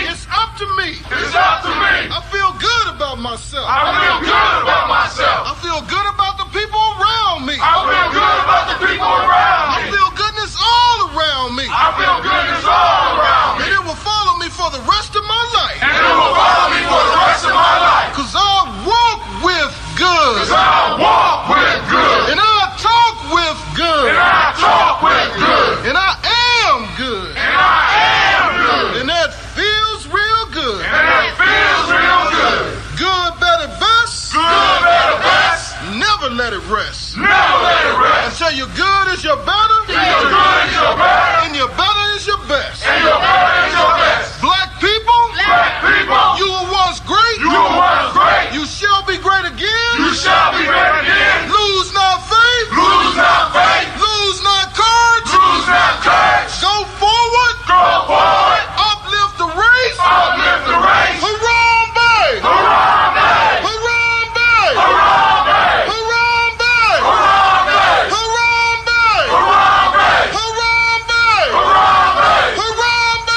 it's up to me, I feel good about myself, I feel good about the people around me, I feel goodness all around me. And it will follow me for the rest of my life. Cause I walk with good. And I talk never let it rest. Never let it rest. Until your good is your better. Till your good is your better. And your better is your best. And your better is your best. Black people. Black people. You were once great. You were once great. You shall be great again. You shall be great again. Lose not faith. Lose not faith. Lose not courage. Lose not courage. Go forward. Go forward. Uplift the race. Uplift the race. Harambe. Harambe. Harambe. Harambe. Harambe. Harambe. Harambe. Harambe. Harambe.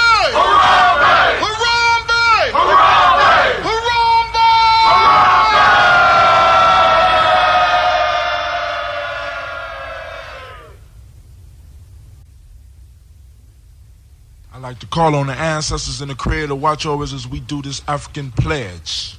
Harambe. Harambe. Harambe. Harambe. Harambe. I'd like to call on the ancestors in the Creator to watch over us as we do this African pledge.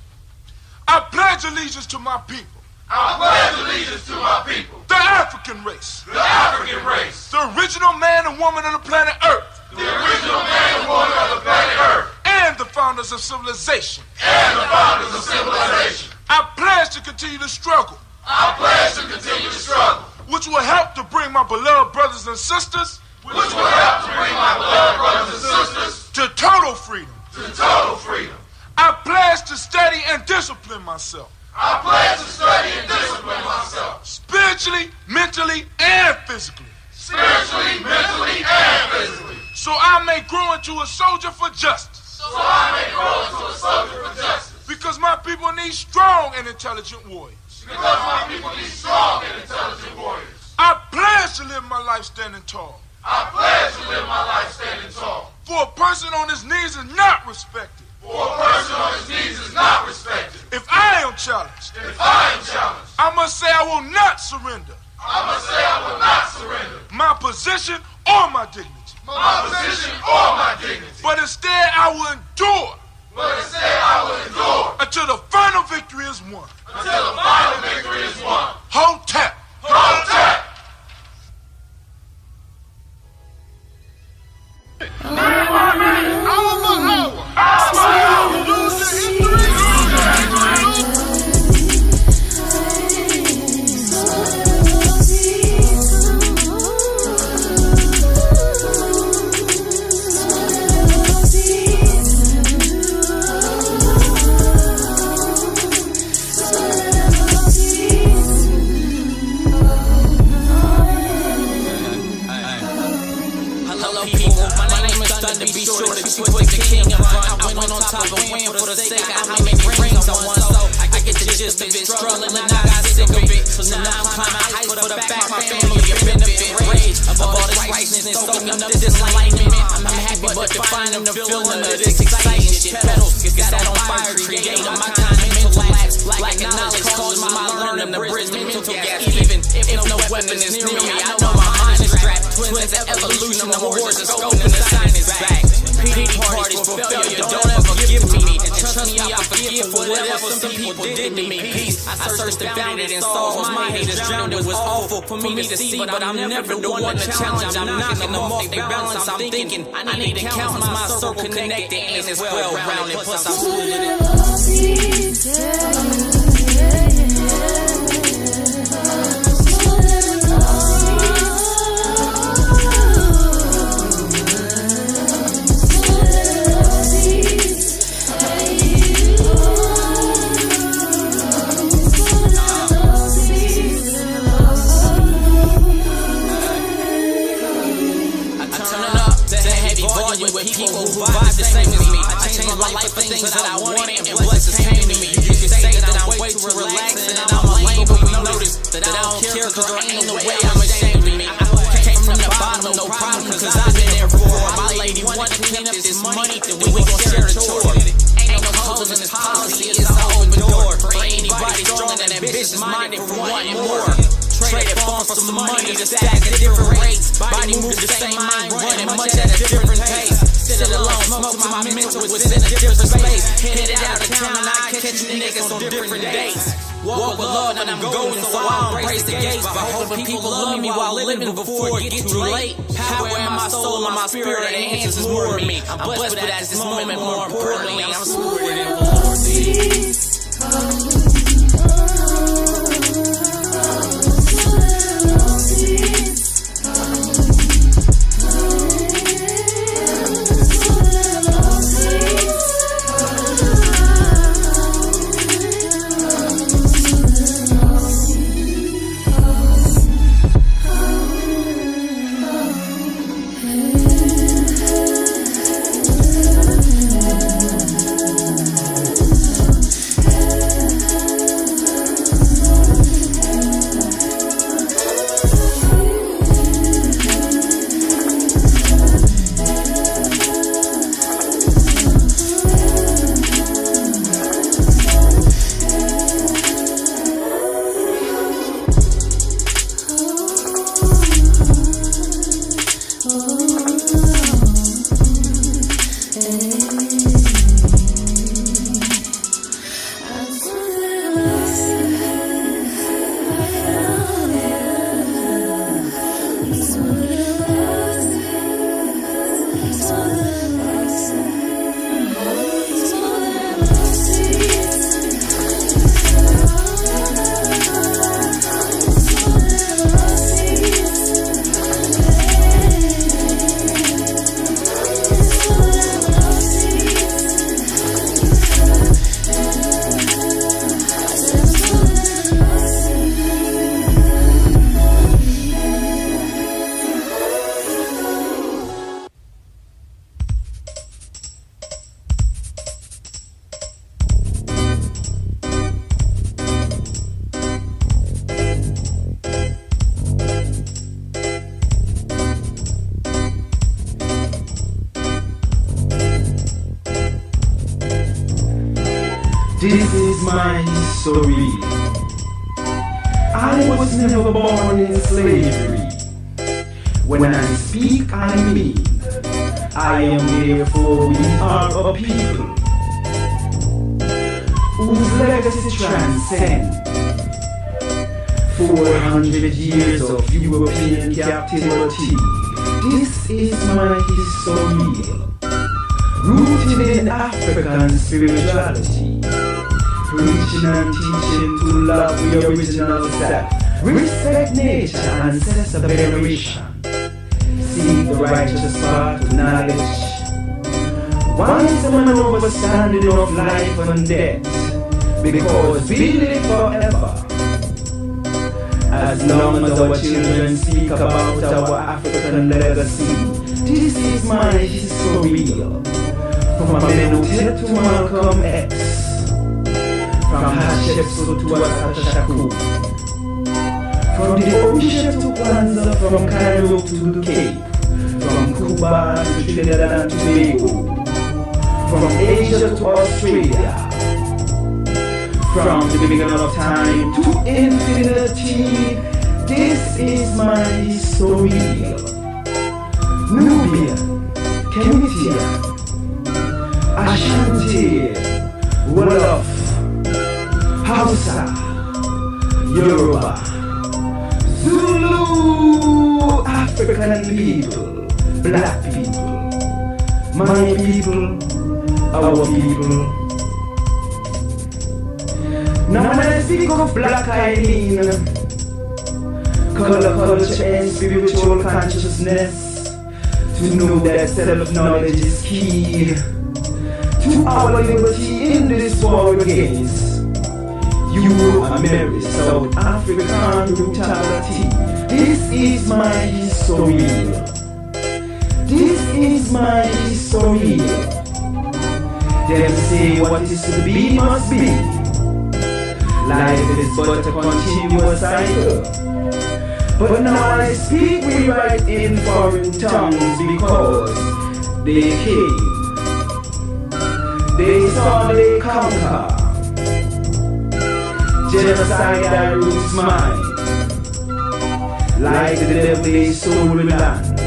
I pledge allegiance to my people. I pledge allegiance to my people. The African race. The African race. The original man and woman on the planet Earth. The original man and woman of the planet Earth. And the founders of civilization. And the founders of civilization. I pledge to continue to struggle. I pledge to continue to struggle. Which will help to bring my beloved brothers and sisters. Which will help to bring my beloved brothers and sisters. To total freedom. To total freedom. I pledge to study and discipline myself. I pledge to study and discipline myself. Spiritually, mentally, and physically. Spiritually, mentally, and physically. So I may grow into a soldier for justice. So I may grow into a soldier for justice. Because my people need strong and intelligent warriors. Because my people need strong and intelligent warriors. I pledge to live my life standing tall. I pledge to live my life standing tall. For a person on his knees is not respected. For a person on his knees is not respected. If I am challenged, I must say I will not surrender. I must say I will not surrender. My position or my dignity. My position or my dignity. But instead I will endure. But instead I will endure. Until the final victory is won. Until the final victory is won. Hold tap. Hold tap. Hour by hour. You lose your history. Be sure to put the king in front. I went on top and win for the sake of how many rings I won. So I get the gist of it, struggling and I got sick of it. So now I'm climbing heights for the fact my family a benefit. Rage of all this righteousness, soaking up this enlightenment. I'm happy but defining the feeling of this exciting shit. Pedals, get that on fire, creating my kind of mental lapse. Lacking knowledge causes my learning to bridge mental gap. Even if no weapon is near me, I know my mind is strapped. Twins evolution of a horse is scoping the sign is back. PD parties for failure, don't ever give me. And trust me, I forgive for whatever some people did to me. Peace, I searched and found it in souls. My haters drowned, it was awful for me to see, but I'm never the one to challenge. I'm knocking them off their balance. I'm thinking I need to count my circle connected and it's well rounded. Plus I'm split it. With people who vibe the same as me. I changed my life for things that I wanted and blessings came to me. You can say that I'm way too relaxed and I'm a lame, but we notice that I don't care cause there ain't no way I'm ashamed of me. I came from the bottom, no problem, cause I've been there before. My lady wanted to clean up this money, then we gon' share a chore. Ain't no holes in this policy, it's an open door for anybody strong and ambitious minded for wanting more. Traded phones for some money to stack at different rates. Body moves the same, mind running much at a different pace. Sit alone, smoke to my mental, it's in a different space. Hit it out of town and I catch niggas on different dates. Walk with love when I'm going, so I embrace the gates. By hoping people love me while living before it gets too late. Power in my soul and my spirit enhances more of me. I'm blessed, but at this moment, more importantly, I'm stewarded in the Lord. This is my history. I was never born in slavery. When I speak, I mean, I am therefore we are a people whose legacy transcends 400 years of European captivity. This is my history, rooted in African spirituality, preaching and teaching to love the original self, respect nature, ancestor veneration, seek the righteous path of knowledge. Once a man understanding of life and death, because we live forever. As long as our children speak about our African legacy, this is my history. From Amenhotep to Malcolm X, from Hatshepsut to Atashaku, from the ocean to Kwanzaa, from Cairo to the Cape, from Cuba to Trinidad and Tobago, from Asia to Australia, from the beginning of time to infinity. This is my history. Nubian, Kemetia, Ashanti, Wolof, Hausa, Yoruba, Zulu, African people, black people, my people, our people. Now when I speak of Black Eileen, color, culture and spiritual consciousness, to know that self-knowledge is key to our liberty in this war against Euro-American South African brutality. This is my history. This is my history. Them say what is to be must be. Life is but a continuous cycle. But now I speak, we write in foreign tongues because they came. They saw, they conquer. Genocide I roots mine. Like the devil they stole the land.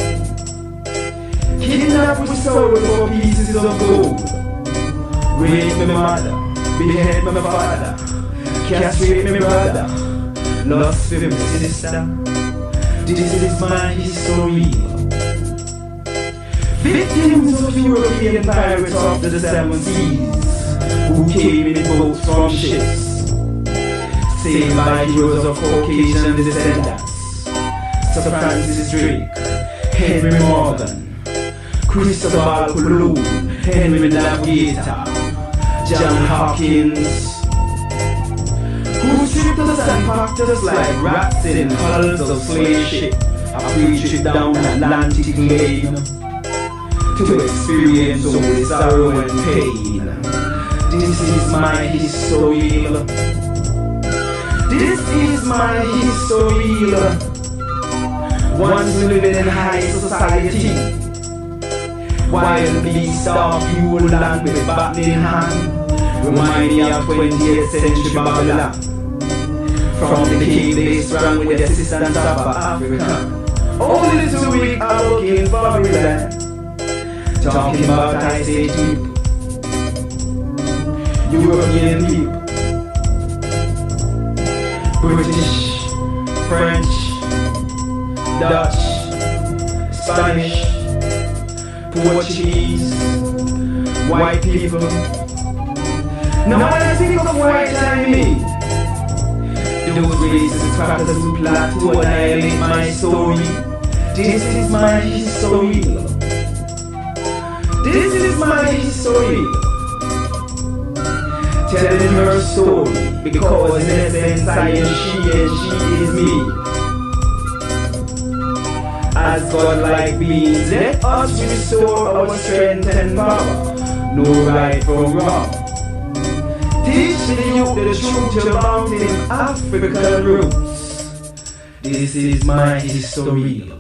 Kidnap with soul for pieces of gold. Rape my mother, behead my father, castrate my brother, lost for my sister. This is my history. Victims of European pirates of the seven seas, who came in boats from ships, saved by heroes of Caucasian descendants, Sir Francis Drake, Henry Morgan, Christopher Colon, Henry Navigator, John Hawkins, who stripped us and packed us like rats in hulls of slave ship, a free trip down Atlantic lane, to experience only sorrow and pain. This is my history. This is my history. Once living in high society, wild beasts of fuel land with baton in hand, remind me of 20th century Babylon. From the cave they sprang with the assistance of Africa, only to weak are looking for land. Talking about I say people, European people, British, French, Dutch, Spanish, Portuguese, white people. Now when I think of white I mean, those racist crackers who plot to annihilate my story. This is my history. This is my history. Telling her story, because in essence I am she and she is me. As godlike beings, let us restore our strength and power. No right from wrong. Teach the youth the truth about in African roots. This is my history.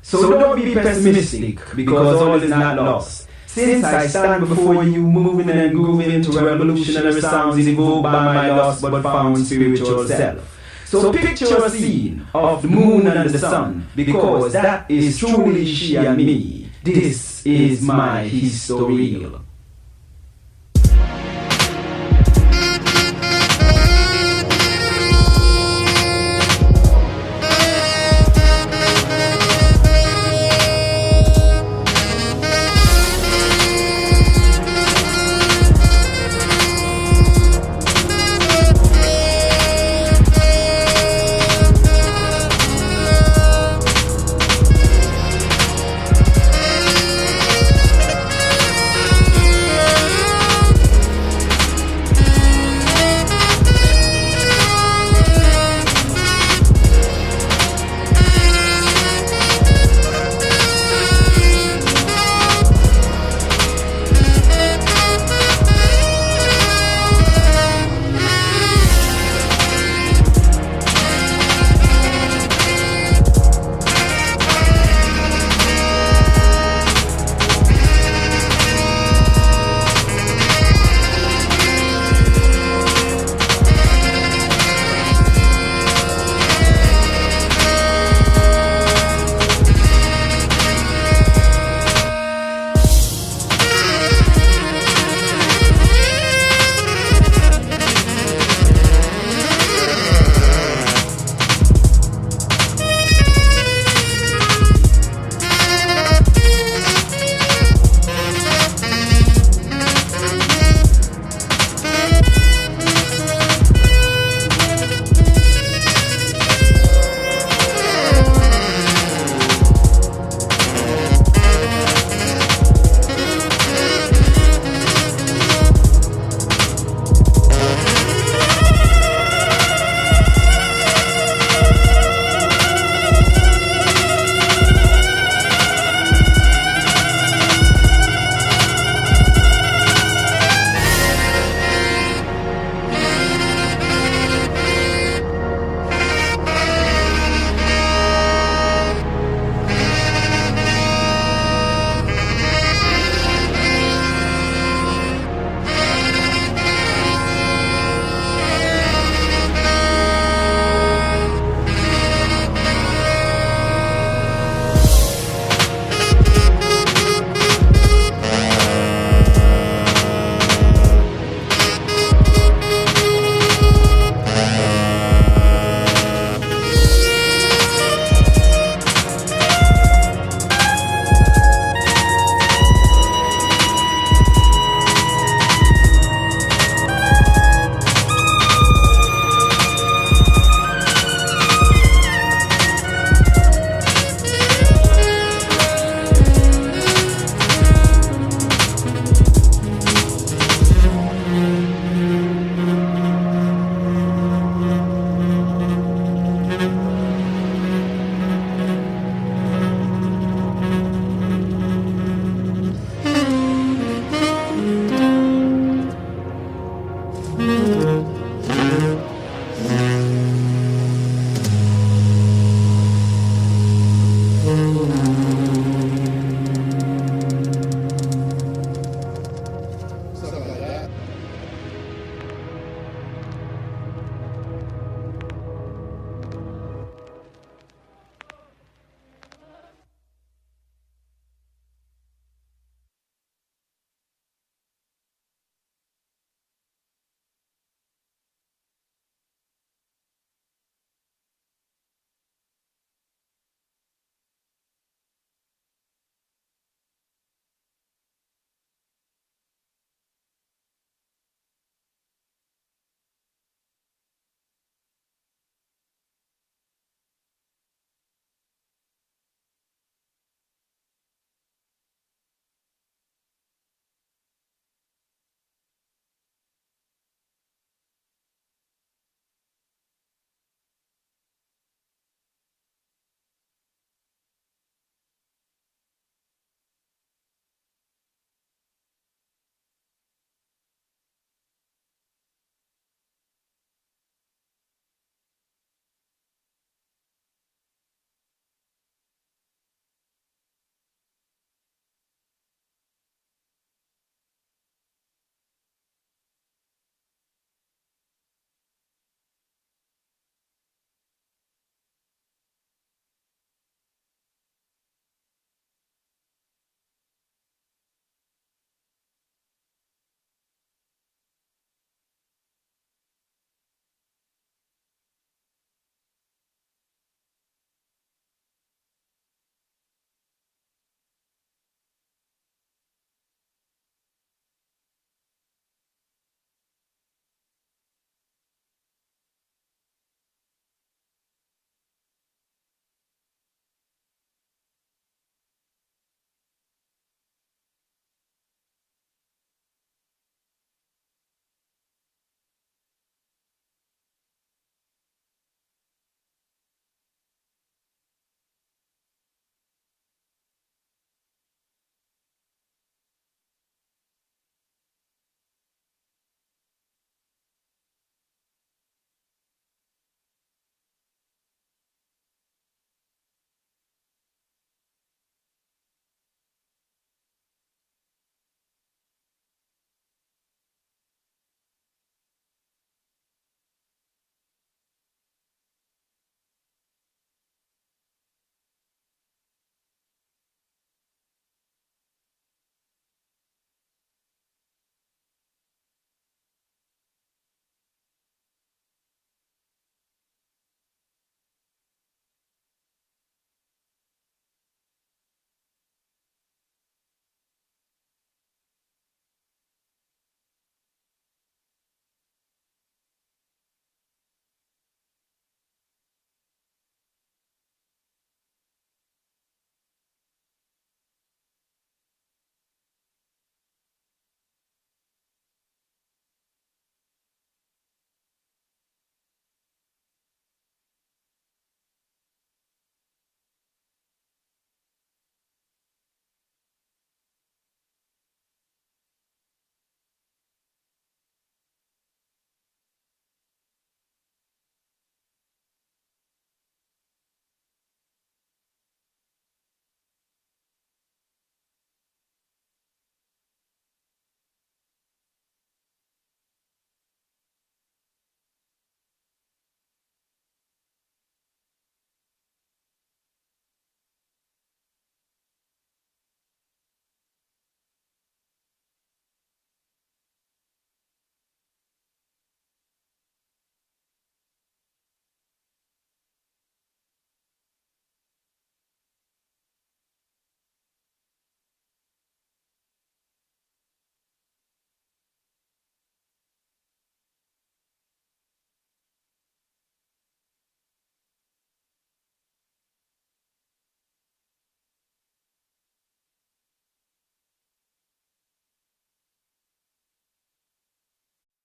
So don't be pessimistic, because all is not lost. Since I stand before you, moving and grooving to revolutionary sounds evoked by my lost but found spiritual self. So picture a scene of the moon and the sun, because that is truly she and me. This is my history.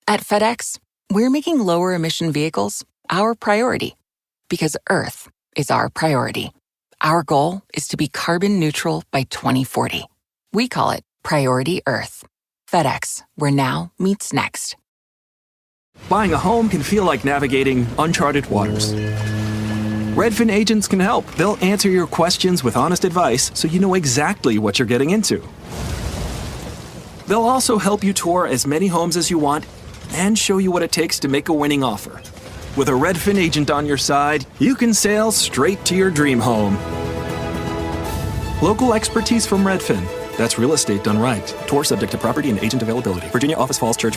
At FedEx, we're making lower emission vehicles our priority because Earth is our priority. Our goal is to be carbon neutral by 2040. We call it Priority Earth. FedEx, where now meets next. Buying a home can feel like navigating uncharted waters. Redfin agents can help. They'll answer your questions with honest advice so you know exactly what you're getting into. They'll also help you tour as many homes as you want and show you what it takes to make a winning offer. With a Redfin agent on your side, you can sail straight to your dream home. Local expertise from Redfin. That's real estate done right. Tour subject to property and agent availability. Virginia Office Falls Church.